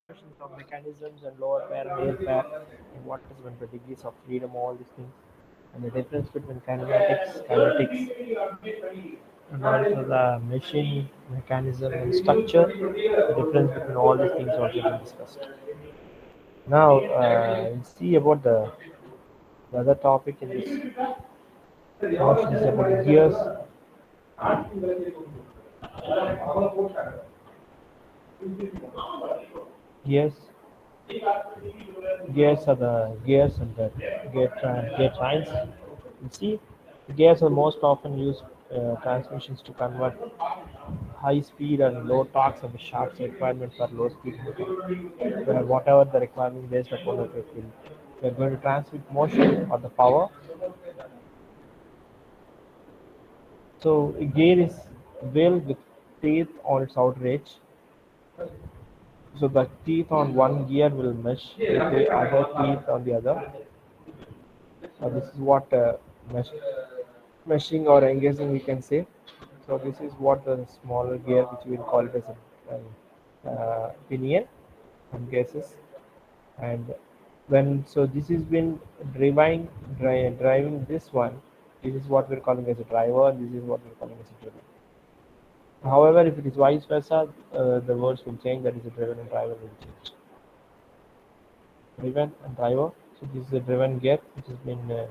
Questions of mechanisms and lower pair and air pair, and what is when the degrees of freedom, all these things, and the difference between kinetics, and also the machine mechanism and structure, the difference between all these things also been discussed. Now, we'll see about the other topic in this motion is about gears. Gears, gears are the gears and the gear trains. You see, gears are most often used transmissions to convert high speed and low torques and the shafts requirement for low speed motor. Where whatever the requirement based upon the vehicle, we are going to transmit motion or the power. So a gear is wheel with teeth on its outer edge. So the teeth on one gear will mesh with the other teeth on the other. This is what meshing or engaging we can say. So this is what the smaller gear, which we will call it as a pinion and gases. And when so this has been driving this one, this is what we're calling as a driver, and this is what we're calling as a driven. However, if it is vice versa, the words will change. That is a driven and driver will change. Driven and driver. So this is a driven gear which has been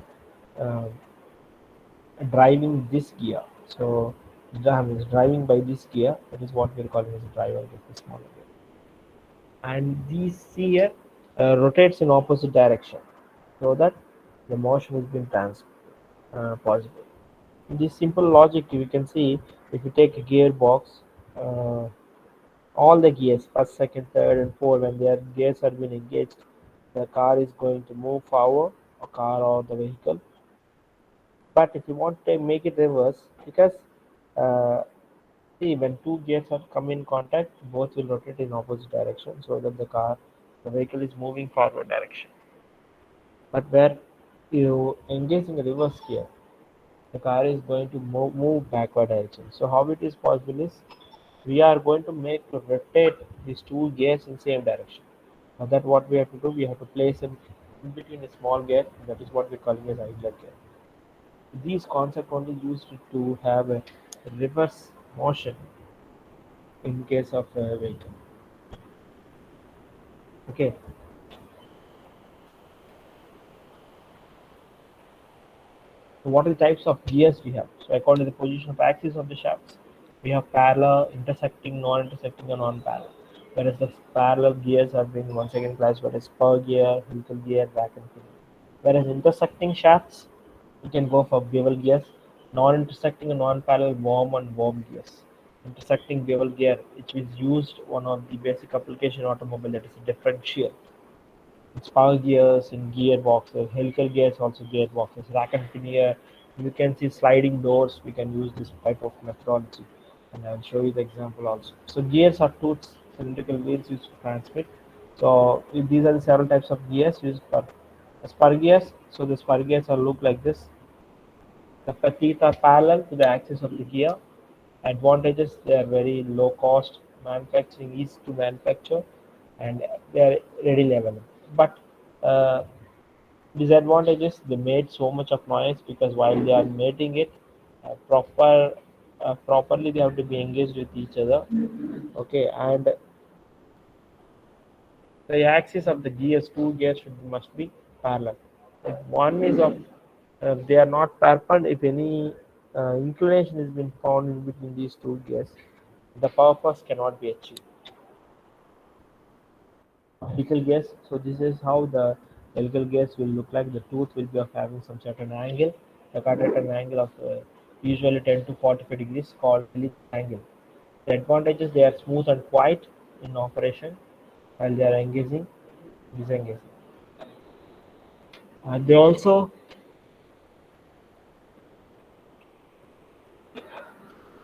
driving this gear. So is driving by this gear. That is what we're calling as a driver with the smaller gear. And this gear rotates in opposite direction, so that the motion has been possible. In this simple logic, we can see if you take a gearbox, uh, all the gears, first, second, third, and fourth, when their gears are being engaged, the car is going to move forward, a car or the vehicle. But if you want to make it reverse, because uh, see when two gears are come in contact, both will rotate in opposite direction, so that the vehicle is moving forward direction. But where you engage in the reverse gear, the car is going to move backward direction. So how it is possible is we are going to make to rotate these two gears in same direction. Now that what we have to do, we have to place them in between a small gear. That is what we're calling as idler gear. These concept only used to have a reverse motion in case of a vehicle. Okay, so what are the types of gears we have? So according to the position of axis of the shafts, we have parallel, intersecting, non-intersecting, and non-parallel. Whereas the parallel gears are being once again classified as spur gear, helical gear, rack and pinion. Whereas intersecting shafts, you can go for bevel gears, non-intersecting and non-parallel worm and worm gears. Intersecting bevel gear, which is used one of the basic application automobile, that is a differential. It's power gears and gearboxes, helical gears also gearboxes, rack and pinion. You can see sliding doors. We can use this type of methodology, and I'll show you the example also. So gears are two cylindrical wheels used to transmit. So these are the several types of gears used for spur gears. So the spur gears are look like this. The teeth are parallel to the axis of the gear. Advantages: they are very low cost, manufacturing easy to manufacture, and they are readily available. But uh, disadvantages: they made so much of noise because while they are mating it, properly they have to be engaged with each other. Okay, and the axis of the gears, two gears must be parallel. If one is of, they are not perpendicular. If any inclination has been found in between these two gears, the purpose cannot be achieved. Helical gears. So this is how the helical gears will look like. The tooth will be of having some certain angle. The cut at an angle of usually 10 to 45 degrees, called helical angle. The advantages: they are smooth and quiet in operation while they are engaging, disengaging. They also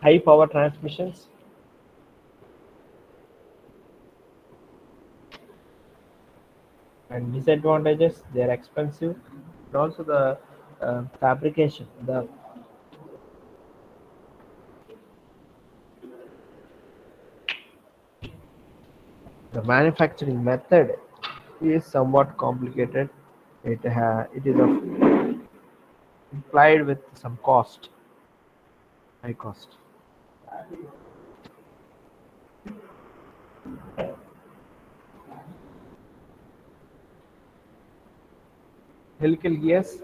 high power transmissions, and disadvantages: they are expensive, and also the fabrication. The manufacturing method is somewhat complicated. It is implied with some cost, high cost. Helical gears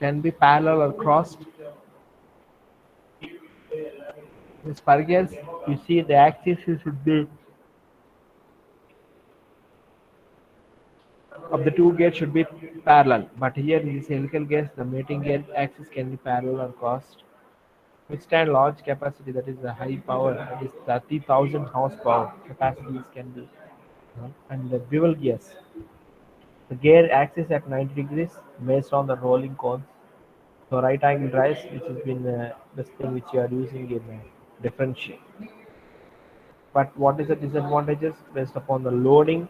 can be parallel or crossed. In spur gears, you see the axis should be of the two gears should be parallel. But here in this helical gears, the mating gear axis can be parallel or crossed. Withstand large capacity, that is the high power, that is 30,000 horsepower capacities can be. And the bevel gears, the gear axis at 90 degrees based on the rolling cones. So right angle drives, which has been this thing which you are using in differential. But what is the disadvantages based upon the loading,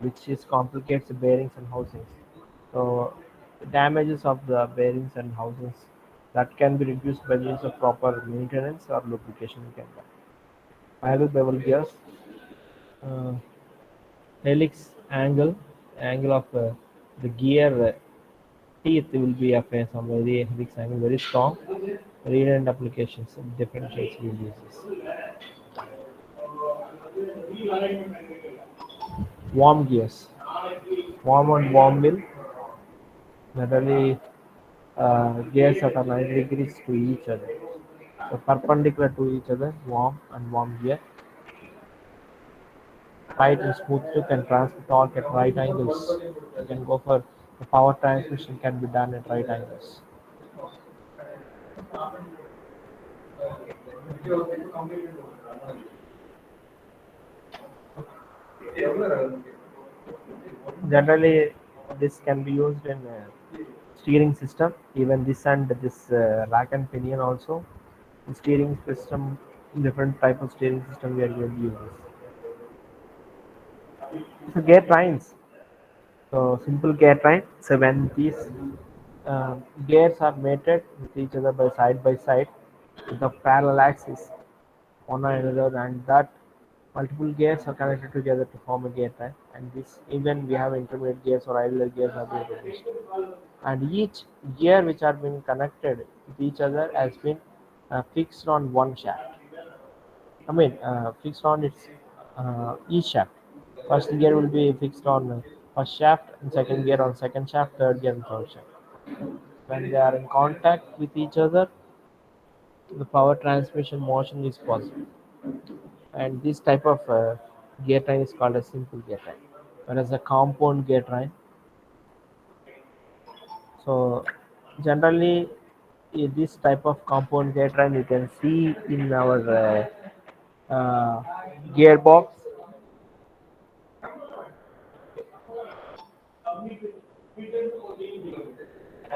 which is complicates the bearings and housings. So the damages of the bearings and housings that can be reduced by means of proper maintenance or lubrication can be. Idle bevel gears, uh, helix angle of the gear teeth will be of some very helix angle very strong. Rear end applications, different shapes will use this. Warm gears, warm and warm wheel, generally gears that are 90 degrees to each other. So perpendicular to each other, warm and warm gear. Tight and smooth tip and transfer torque at right angles. You can go for the power transmission can be done at right angles. Generally, this can be used in steering system. Even this and this rack and pinion also. The steering system, different type of steering system we are going to use this. So gear trains. So simple gear train. So when these uh, gears are mated with each other by side with the parallel axis one another, and that multiple gears are connected together to form a gear train. And this even we have intermediate gears or idler gears have been produced. And each gear which are been connected with each other has been fixed on one shaft. I mean, fixed on its each shaft. First gear will be fixed on first shaft, and second gear on second shaft, third gear on third shaft. When they are in contact with each other, the power transmission motion is possible. And this type of gear train is called a simple gear train. Whereas a compound gear train, so generally this type of compound gear train you can see in our gearbox.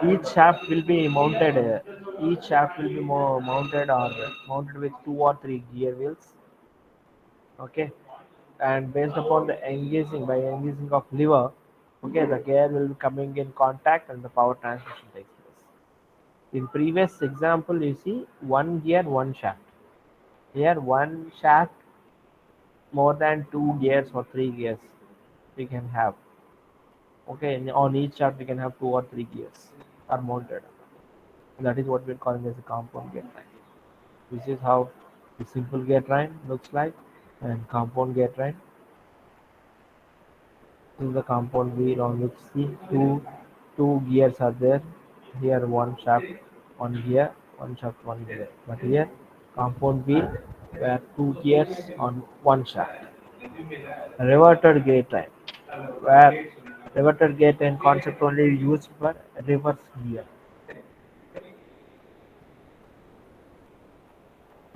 Each shaft will be mounted. Each shaft will be more mounted or mounted with two or three gear wheels. Okay, and based upon the engaging by engaging of lever, okay, the gear will be coming in contact and the power transmission takes place. In previous example, you see one gear, one shaft. Here, one shaft, more than two gears or three gears we can have. Okay, on each shaft we can have two or three gears are mounted. That is what we're calling as a compound gear train. This is how the simple gear train looks like, and compound gear train. This is the compound wheel on which see two gears are there. Here one shaft, one gear, one shaft, one gear. But here compound wheel where two gears on one shaft. Reverted gear train, where reverted gear train concept only used for reverse gear.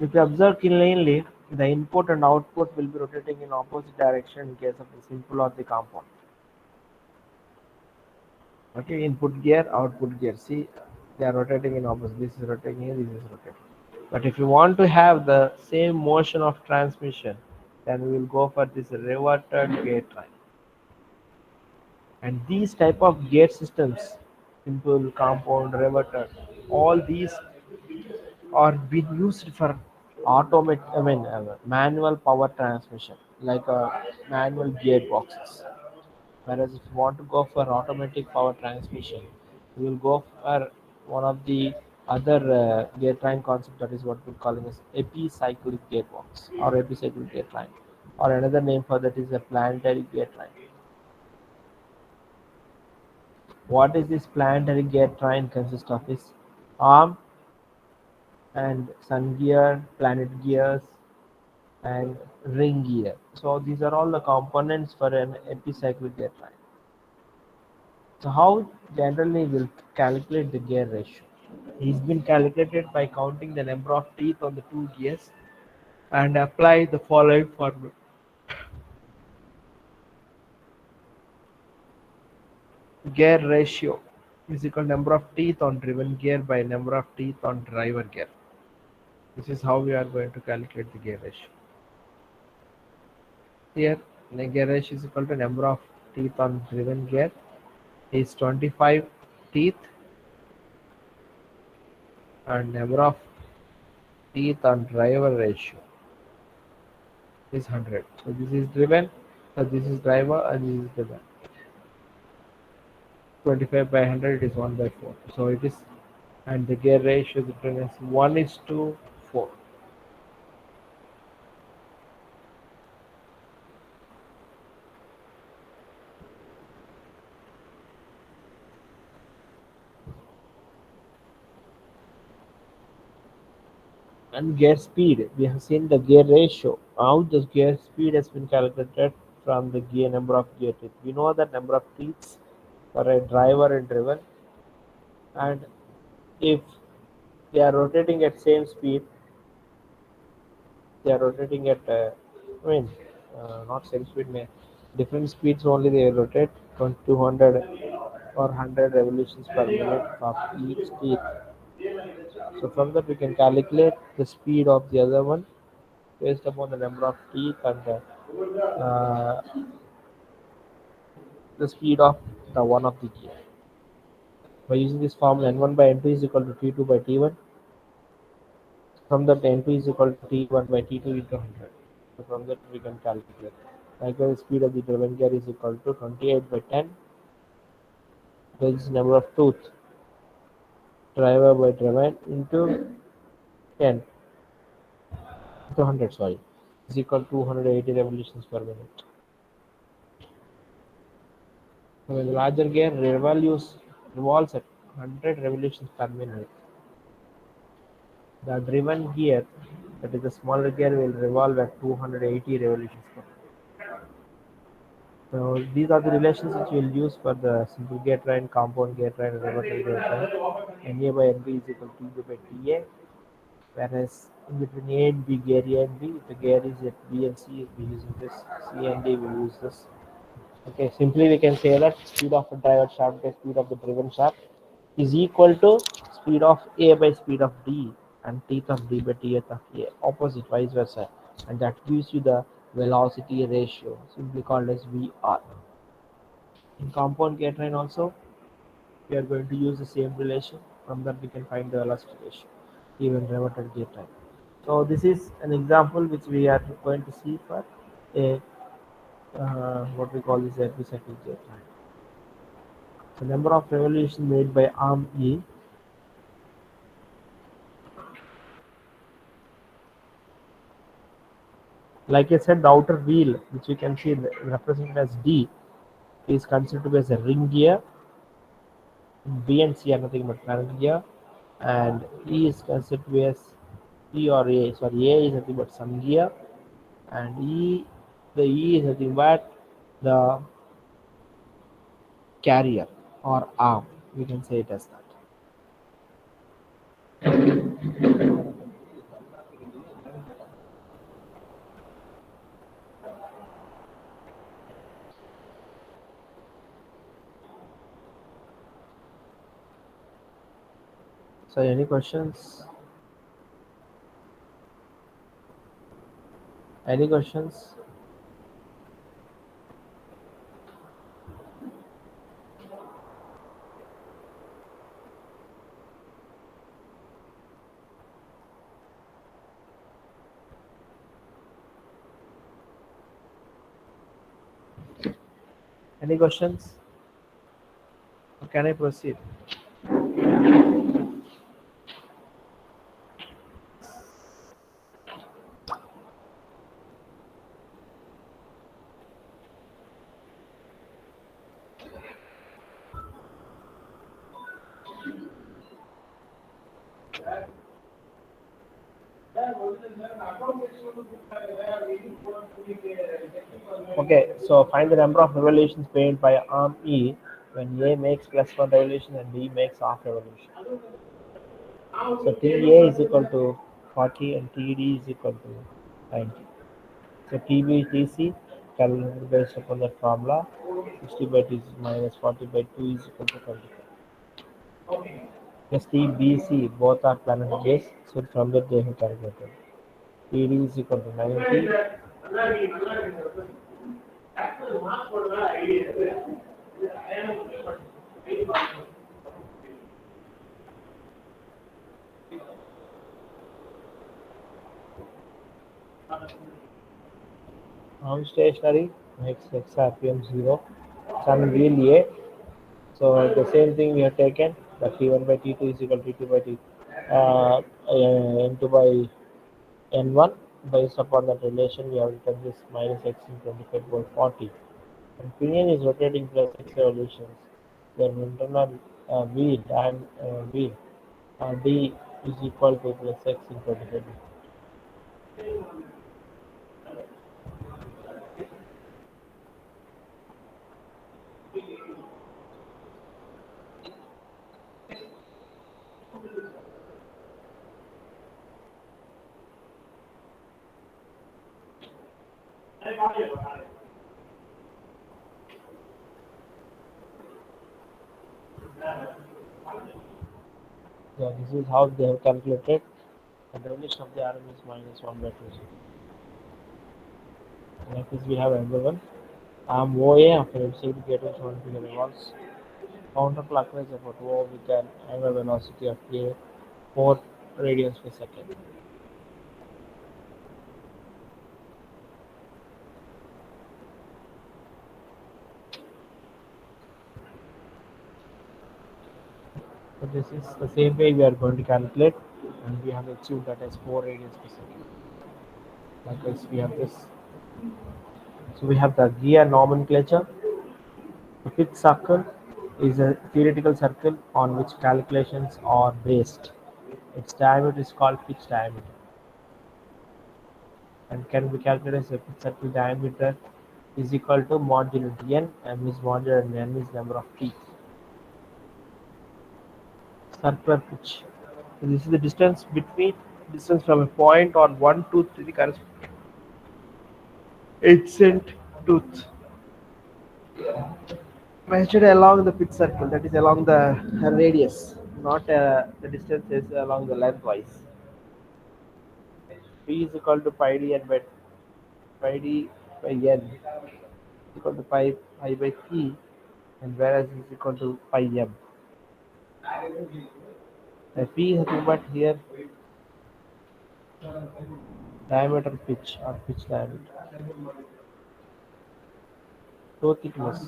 If you observe keenly, the input and output will be rotating in opposite direction in case of the simple or the compound. Okay, input gear, output gear. See, they are rotating in opposite. This is rotating here, this is rotating. But if you want to have the same motion of transmission, then we will go for this reverted gear train. And these type of gear systems, simple, compound, reverted, all these are being used for manual power transmission. like manual gearboxes. Whereas if you want to go for automatic power transmission, you will go for one of the other gear train concept, that is what we're calling as epicyclic gearbox or epicyclic gear train, or another name for that is a planetary gear train. What is this planetary gear train consist of is arm and sun gear, planet gears, and ring gear. So these are all the components for an epicyclic gear train. So how generally will calculate the gear ratio? It's been calculated by counting the number of teeth on the two gears and apply the following formula. Gear ratio is equal to number of teeth on driven gear by number of teeth on driver gear. This is how we are going to calculate the gear ratio. Here, the gear ratio is equal to number of teeth on driven gear is 25 teeth and number of teeth on driver ratio is 100. So this is driven, so this is driver and this is driven. 25 by 100 is 1 by 4. So it is, and the gear ratio is written as 1 is to 4. And gear speed, we have seen the gear ratio. How the gear speed has been calculated from the gear number of gear teeth. We know that number of teeth for a driver and driven, and if they are rotating at same speed, they are rotating at I mean not same speed, different speeds only they rotate 200 or 100 revolutions per minute of each teeth. So from that we can calculate the speed of the other one based upon the number of teeth and the speed of the one of the gear. By using this formula, n1 by n2 is equal to t2 by t1. From that, n2 is equal to t1 by t2 into 100. So from that we can calculate. Likewise, the speed of the driven gear is equal to 28 by 10. This is number of tooth driver by driven into 10 into 100. Sorry, is equal to 280 revolutions per minute. So when the larger gear revolves at 100 revolutions per minute, the driven gear, that is the smaller gear, will revolve at 280 revolutions per minute. So these are the relations which we will use for the simple gear train, compound gear train, and reverter gear train. NA by NB is equal to TB by TA, whereas in between A and B, gear A and B, if the gear is at B and C, we use this. C and D, we use this. Okay, simply we can say that speed of a driver shaft by speed of the driven shaft is equal to speed of A by speed of D and teeth of D by teeth of A, opposite vice versa, and that gives you the velocity ratio, simply called as VR. In compound gear train also, we are going to use the same relation. From that we can find the velocity ratio, even reverted gear train. So this is an example which we are going to see for a what we call this epicyclic gear train. The number of revolutions made by arm E, like I said, the outer wheel, which you can see represented as D, is considered to be as a ring gear. B and C are nothing but planet gear, and E is considered to be as E or A. Sorry, A is nothing but sun gear, and the E is nothing but the carrier or arm. We can say it as that. So, any questions? Any questions? Any questions? Or can I proceed? Okay, so find the number of revolutions made by arm E when A makes plus one revolution and B makes half revolution. So TA is equal to 40 and TD is equal to 90. So TB TC calculated based upon the formula 60 by T minus 40 by 2 is equal to 25. Yes, TBC both are planet base, so from that they have calculated. TD is equal to 90. Arm stationary makes X RPM 0. Sun wheel A. So the same thing we have taken, the T1 by T2 is equal to T2 by T N2 by N1. Based upon that relation, we have written this minus X in 25 by 40. And pinion is rotating plus X revolutions. Then internal wheel and wheel D is equal to plus X in 25. So this is how they have calculated. The revolution of the arm is minus 1 by 2. Like this we have another one. Arm OA after received getting 20 revolves. Counterclockwise about O we can have a velocity of A 4 radians per second. So this is the same way we are going to calculate, and we have achieved that as 4 radians per second. Likewise we have this. So we have the gear nomenclature. The fifth circle is a theoretical circle on which calculations are based. Its diameter is called pitch diameter and can be calculated as a pitch circle diameter is equal to modulo n, m is modulo and n is number of teeth. Circular pitch. So this is the distance from a point on one tooth to the corresponding adjacent tooth measured along the pitch circle, that is along the radius, not the distance is along the lengthwise. P is equal to pi d n by pi d by n is equal to pi by p, and whereas is equal to pi m. P is nothing but here diameter pitch or pitch diameter. Toe thickness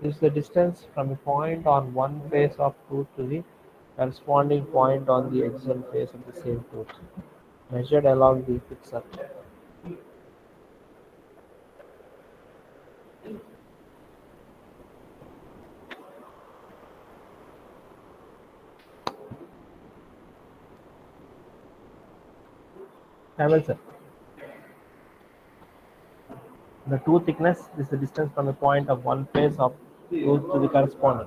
is the distance from a point on one face of tooth to the corresponding point on the adjacent face of the same tooth, measured along the pitch circle. Hamilton. The tooth thickness is the distance from a point of one face of tooth to the corresponding.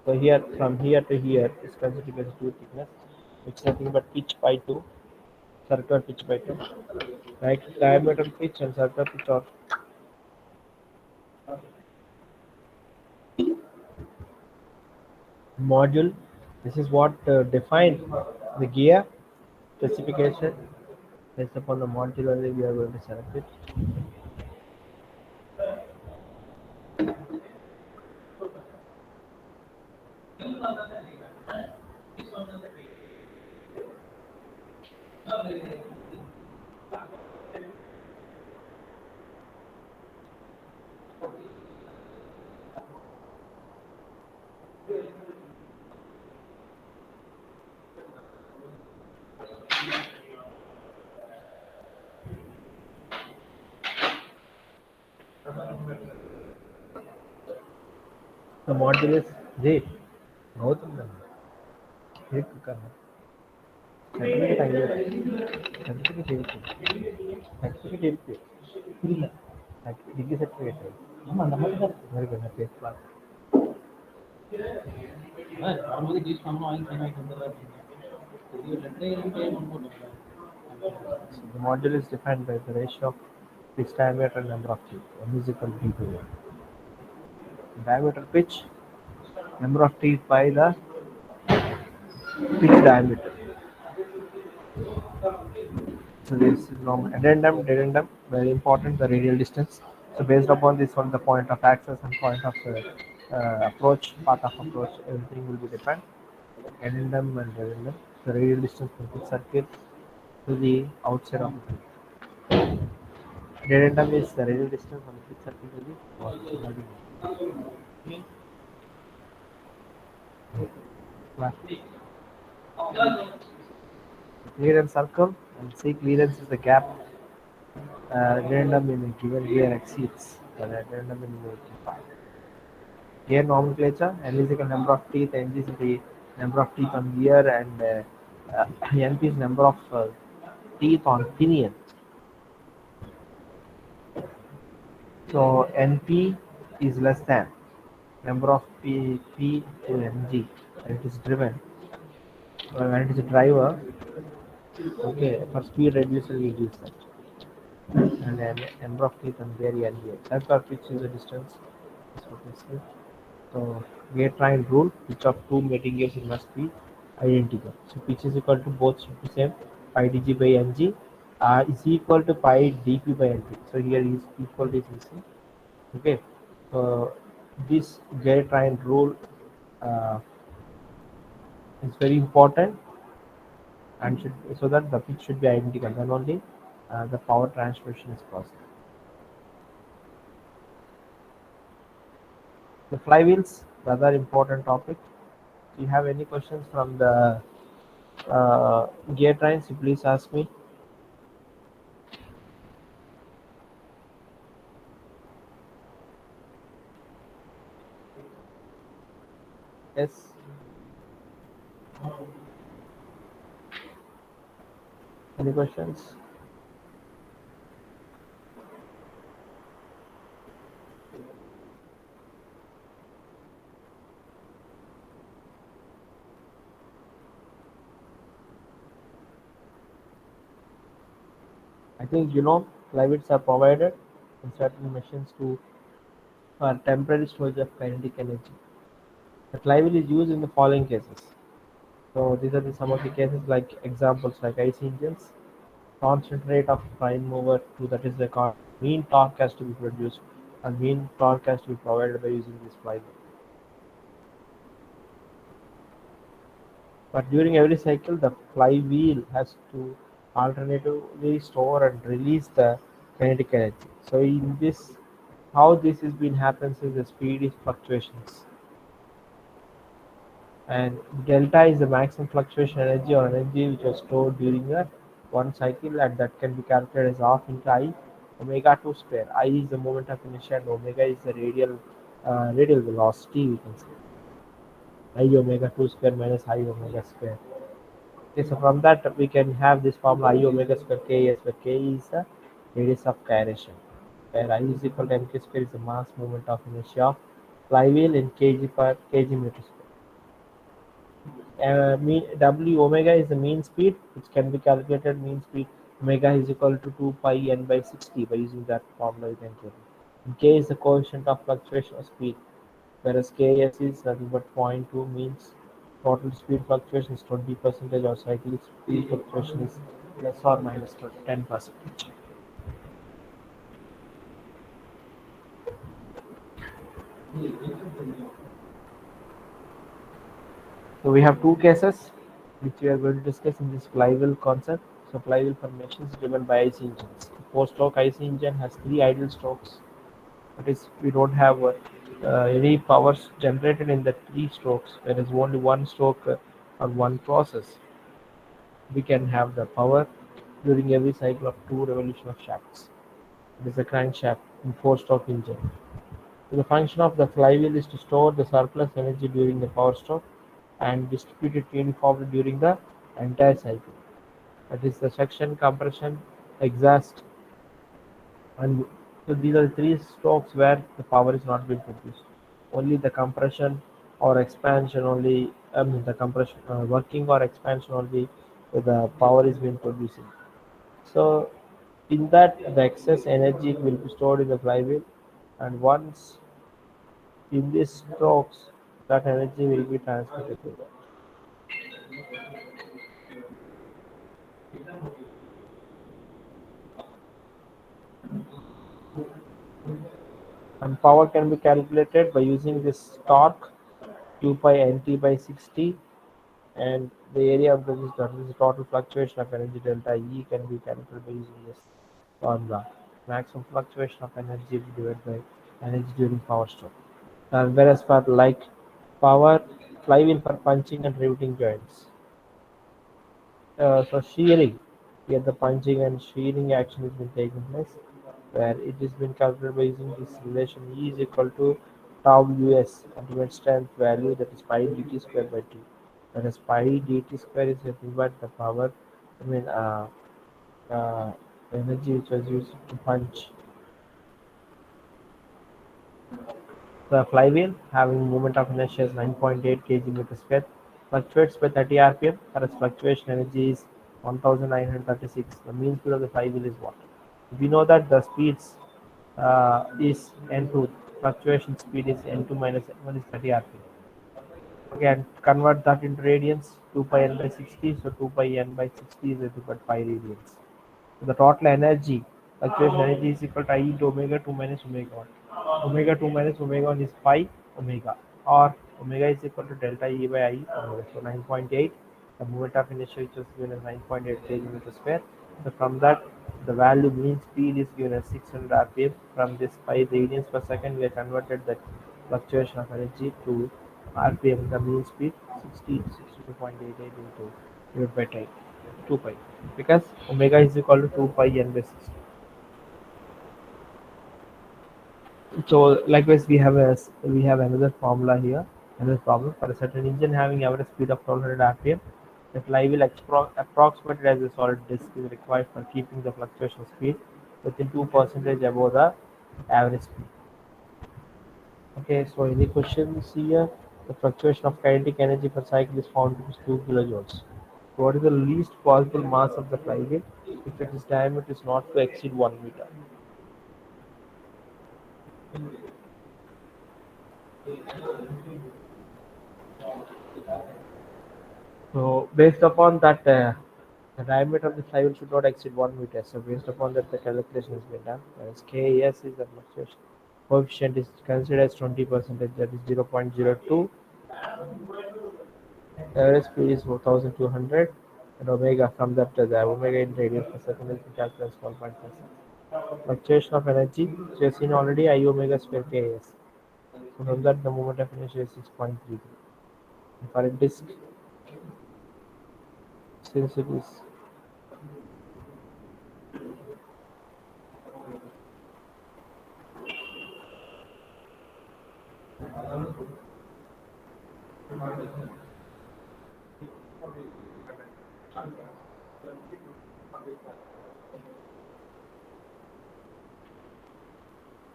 So here, from here to here, is considered as tooth thickness, which is nothing but pitch by 2, circular pitch by 2. Right? Diameter pitch and circular pitch are module. This is what define the gear specification. Based upon the module only, we are going to select it. The modulus J. Gautam J करना certificate आइए certificate certificate ಇಲ್ಲ degree certificate very good happy class So the module is defined by the ratio of pitch diameter and number of teeth. N is equal to D to 1. Diameter pitch, number of teeth by the pitch diameter. So this is from addendum, very important, the radial distance. So based upon this one, the point of access and point of approach, path of approach, everything will be depend. Addendum and addendum, the radial distance from the circuit to the outside of the circuit. Addendum is the radial distance from the circuit to the body. Clearance circle and C clearance is the gap addendum in a given gear exceeds the addendum in the five. Gear nomenclature: N is the number of teeth, N is the number of teeth on gear, and NP is number of teeth on pinion. So NP is less than number of P to NG, and it is driven. When it is a driver, okay, for speed reducer we use that. And then number of teeth on gear NG. That's for pitch is the distance. That's what we say. So gate train rule, pitch of two mating gears must be identical. So pitch is equal to both should be same. Pi dg by ng is equal to pi dp by nt. So here is equal to is missing. Okay. So this gate train rule uh, is very important and should so that the pitch should be identical. Then only the power transmission is possible. The flywheels, the other important topic. Do you have any questions from the gear trains? Please ask me. Yes. Any questions? I think you know flywheels are provided in certain machines to for temporary storage of kinetic energy. The flywheel is used in the following cases. So these are some of the cases like examples like IC engines. Constant rate of prime mover to that is the mean torque has to be produced and mean torque has to be provided by using this flywheel. But during every cycle, the flywheel has to alternatively store and release the kinetic energy. So in this, how this has been happens is the speed is fluctuations, and delta is the maximum fluctuation energy or energy which was stored during a one cycle, and that can be calculated as half into I omega 2 square. I is the moment of inertia, and omega is the radial velocity. We can say I omega 2 square minus I omega square. Okay, so from that we can have this formula I omega square K S, where K is the radius of gyration, where I is equal to mk square is the mass moment of inertia of flywheel in kg per kg meter square. W omega is the mean speed, which can be calculated. Mean speed omega is equal to 2 pi n by 60 by using that formula. You can get it. And K is the coefficient of fluctuation of speed, whereas Ks is nothing but 0.2, means total speed fluctuation is 20% or cyclic speed fluctuation is plus or minus 10%. So we have two cases which we are going to discuss in this flywheel concept. So flywheel formation is driven by IC engines. Four-stroke IC engine has three idle strokes. That is, we don't have any powers generated in the three strokes, whereas only one stroke on one process. We can have the power during every cycle of two revolution of shafts. It is a crankshaft and four-stroke engine. So the function of the flywheel is to store the surplus energy during the power stroke and distribute it uniformly during the entire cycle. That is the suction, compression, exhaust, and so these are the three strokes where the power is not being produced. Only the compression or expansion only, the compression working or expansion only, the power is being producing. So in that the excess energy will be stored in the flywheel, and once in these strokes, that energy will be transmitted to that. And power can be calculated by using this torque 2 pi nt by 60, and the area of the total fluctuation of energy delta E can be calculated by using this formula. Maximum fluctuation of energy divided by energy during power stroke. And whereas for like power, flywheel for punching and riveting joints. So shearing, here the punching and shearing action has been taking place, where it has been calculated by using this relation E is equal to tau us ultimate strength value, that is pi dt square by t. That is pi dt square is nothing but the power, I mean uh, energy which was used to punch. The flywheel, having moment of inertia is 9.8 kg square, fluctuates by 30 rpm, whereas fluctuation energy is 1936. The mean speed of the flywheel is what? We know that the speeds is n2, fluctuation speed is n2 minus n1 is 30 rpm. Okay, and convert that into radians, 2 pi n by 60, so 2 pi n by 60 is equal to 5 radians. So the total energy, fluctuation energy is equal to I into omega 2 minus omega 1. Omega 2 minus omega 1 is pi omega, or omega is equal to delta E by I omega. So 9.8, the moment of inertia which was given as 9.8 km square. So from that, the value mean speed is given as 600 rpm. From this pi radians per second, we have converted that fluctuation of energy to rpm. The mean speed 62.88 into divided by time 2 pi, because omega is equal to 2 pi n by 60. So likewise we have another formula here, another problem for a certain engine having average speed of 1200 rpm. The flywheel approximated as a solid disk is required for keeping the fluctuation speed within 2% above the average speed. Okay, so any questions here? The fluctuation of kinetic energy per cycle is found to be 2 kilojoules. So what is the least possible mass of the flywheel if its diameter is not to exceed 1 meter? So based upon that, the diameter of the flywheel should not exceed 1 meter. So based upon that, the calculation has been done. Whereas KS is the fluctuation coefficient is considered as 20%, that is 0.02. Average speed is 4200, and omega from that the omega in radians per second is calculated as 1.5. Fluctuation of energy, so you have seen already I omega square KS. So from that the moment of inertia is 6.33. For a disk, since it is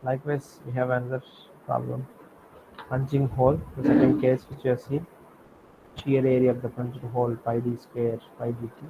likewise, we have another problem. Punching hole, the second case which you have seen, shear area of the punching hole pi d square pi dt.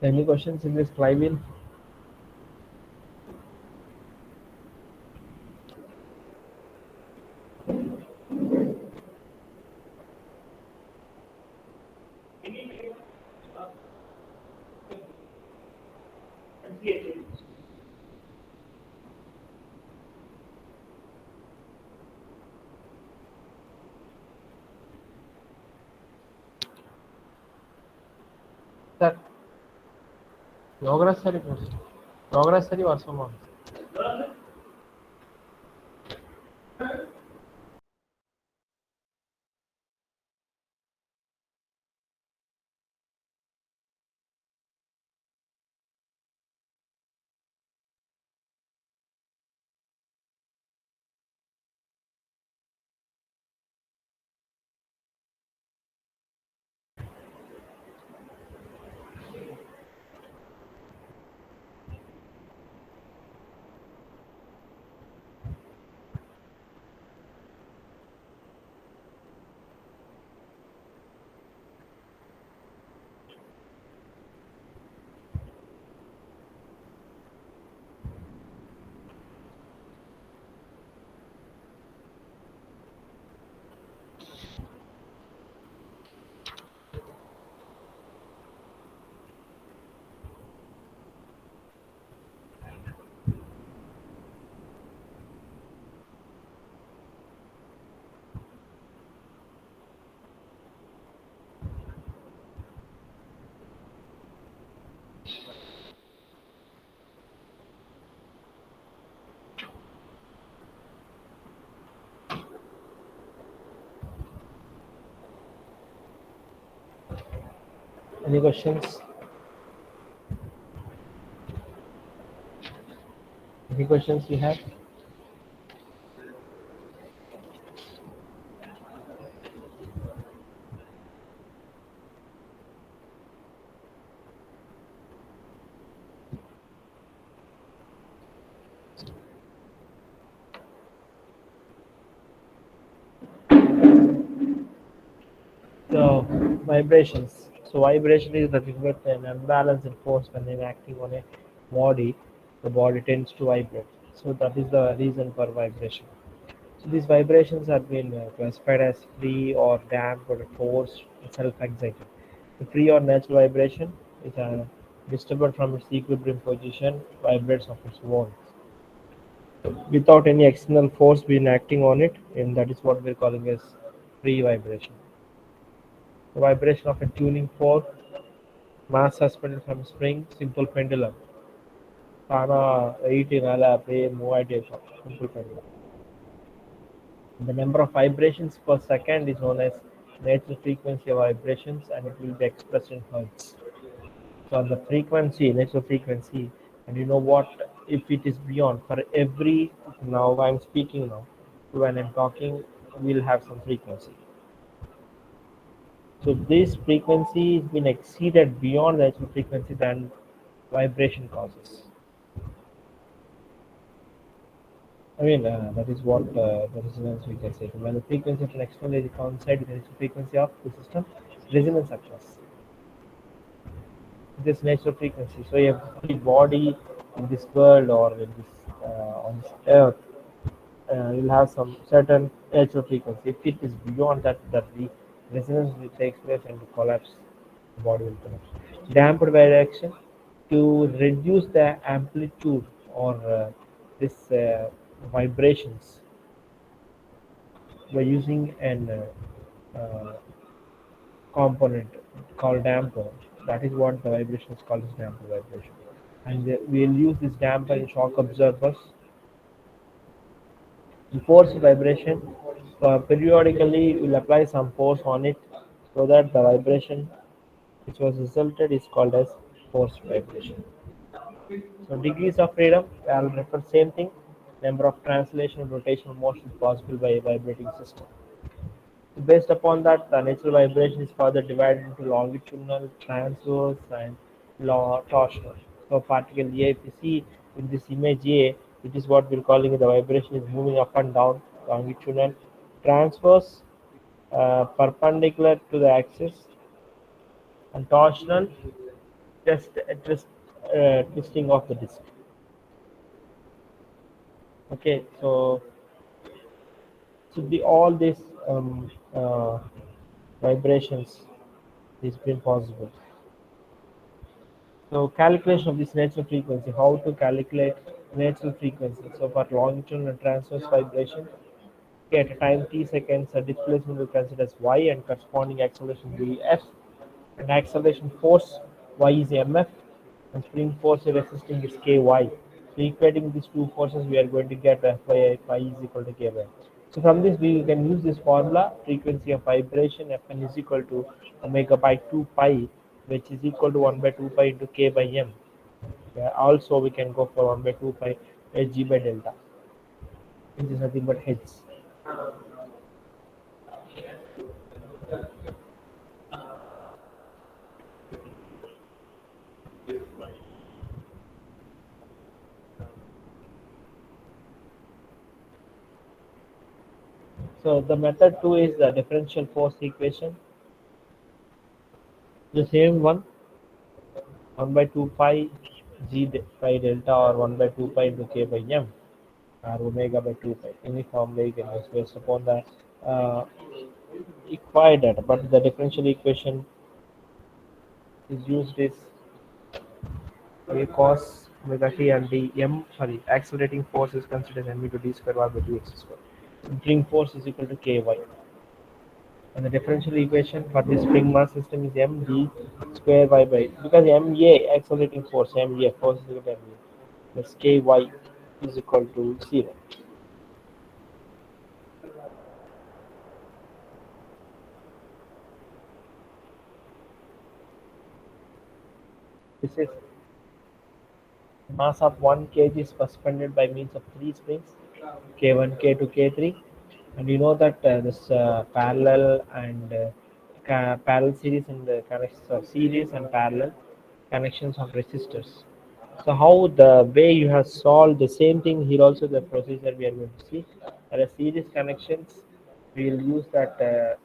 Any questions in this flywheel? Sir, progress sari question. Progress sari varsama. Any questions? Any questions you have? So vibrations. So vibration is nothing but an imbalance in force when they're acting on a body. The body tends to vibrate. So that is the reason for vibration. So these vibrations are being classified as free or damped or forced, self-excited. The free or natural vibration is disturbed from its equilibrium position, vibrates of its own, without any external force being acting on it, and that is what we're calling as free vibration. The vibration of a tuning fork, mass suspended from a spring, simple pendulum. Sana 18 ala play simple pendulum. The number of vibrations per second is known as natural frequency of vibrations, and it will be expressed in hertz. So on the frequency, natural frequency, and you know what, if it is beyond, for every, now I'm speaking now, when I'm talking, we'll have some frequency. So this frequency has been exceeded beyond the natural frequency, then vibration causes. I mean, that is what the resonance we can say. When the frequency of an external is coincide with the natural frequency of the system, resonance occurs. This natural frequency. So every body in this world or in this on this earth will have some certain natural frequency. If it is beyond that, that the resonance will take place and the collapse, the body will collapse. Damped direction to reduce the amplitude or this vibrations by using an component called damper. That is what the vibration is called as damper vibration. And we'll use this damper in shock absorbers to force vibration. Periodically, we'll apply some force on it so that the vibration which was resulted is called as forced vibration. So degrees of freedom, I'll refer same thing. Number of translation and rotational motion possible by a vibrating system. Based upon that, the natural vibration is further divided into longitudinal, transverse, and torsional. So particle A, if you see in this image A, it is what we're calling the vibration is moving up and down, longitudinal, transverse, perpendicular to the axis, and torsional, just twisting of the disk. Okay, so the all these vibrations is been possible. So calculation of this natural frequency, how to calculate natural frequency. So for longitudinal and transverse vibration, okay, at a time t seconds, a displacement will consider as y and corresponding acceleration will be f, and acceleration force y is mf, and spring force resisting is ky. So equating these two forces, we are going to get f by I phi is equal to k by. So from this, we can use this formula: frequency of vibration Fn is equal to omega by 2 pi, which is equal to 1 by 2 pi into k by m. Yeah, also, we can go for 1 by 2 pi hg by delta, which is nothing but h. So the method 2 is the differential force equation. The same one, 1 by 2 pi pi delta, or 1 by 2 pi into k by m, or omega by 2 pi. Any formula you can use based upon the uh, required data. But the differential equation is used is a cos omega t, and the m, sorry, accelerating force is considered as m into d square y by 2x square. Spring force is equal to ky. And the differential equation for the spring mass system is mg square y by, because ma accelerating force, ma force is equal to ma, plus ky is equal to 0. This is mass of 1 kg is suspended by means of three springs, k1, k2, k3. And you know that this parallel and parallel series and series and parallel connections of resistors. So how the way you have solved the same thing here, also the procedure we are going to see. There are series connections. We will use that.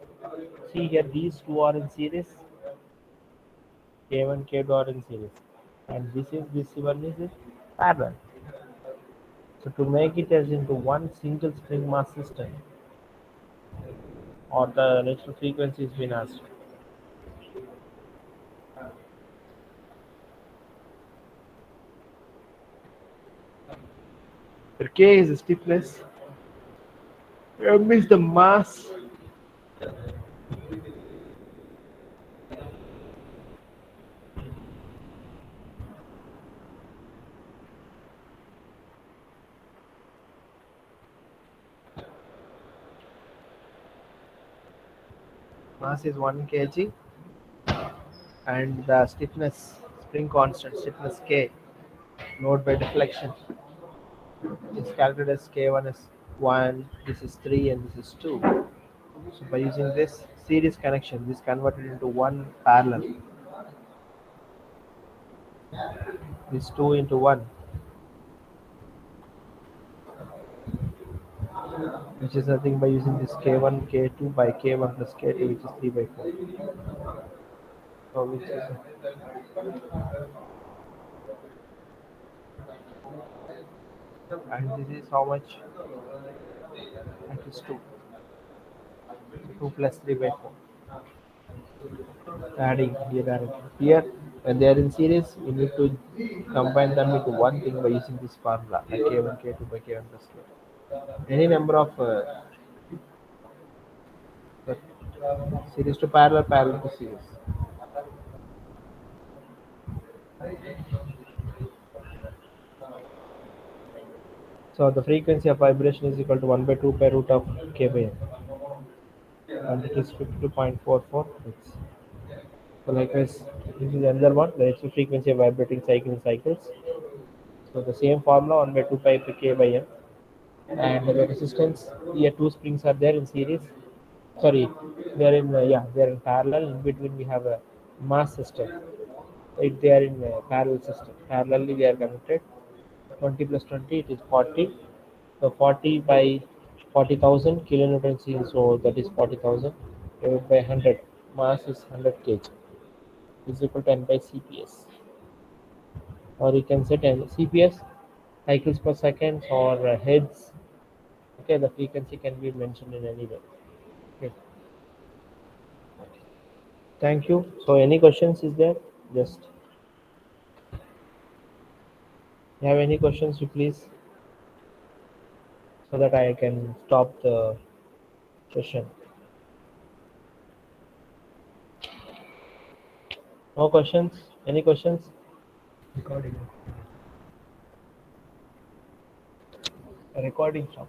See here, these two are in series. K1, K2 are in series, and this one is parallel. So to make it as into one single string mass system, or the natural frequency has been asked. Where K is the stiffness, M is the mass, mass is 1 kg, and the stiffness, spring constant, stiffness K, load by deflection, is calculated as K1 is 1, this is 3, and this is 2. So by using this series connection, this converted into one parallel, this 2 into 1, which is nothing by using this K1, K2 by K1 plus K2, which is 3 by 4. So which is, and this is how much? That is 2. 2 plus 3 by 4. Adding here directly. Here, when they are in series, we need to combine them into one thing by using this formula, like K1, K2 by K1 plus K. Any number of series to parallel, parallel to series. So the frequency of vibration is equal to 1 by 2 pi root of k by m, and it is 52.44 Hz. So likewise, this is another one, the actual frequency of vibrating cycling cycles. So the same formula, 1 by 2 pi k by m, and the resistance, here two springs are there in series. Sorry, they are in they are in parallel. In between we have a mass system. If they are in a parallel system, parallelly they are connected. 20 plus 20, it is 40. So 40 by 40,000 kilonewtons, so that is 40,000 divided by 100. Mass is 100 kg, is equal to n by cps. or you can set an CPS, cycles per second, or heads. Okay, the frequency can be mentioned in any way. Okay. Thank you. So any questions is there? Just you have any questions, you please, so that I can stop the session. No questions? Any questions? Recording. Recording stop.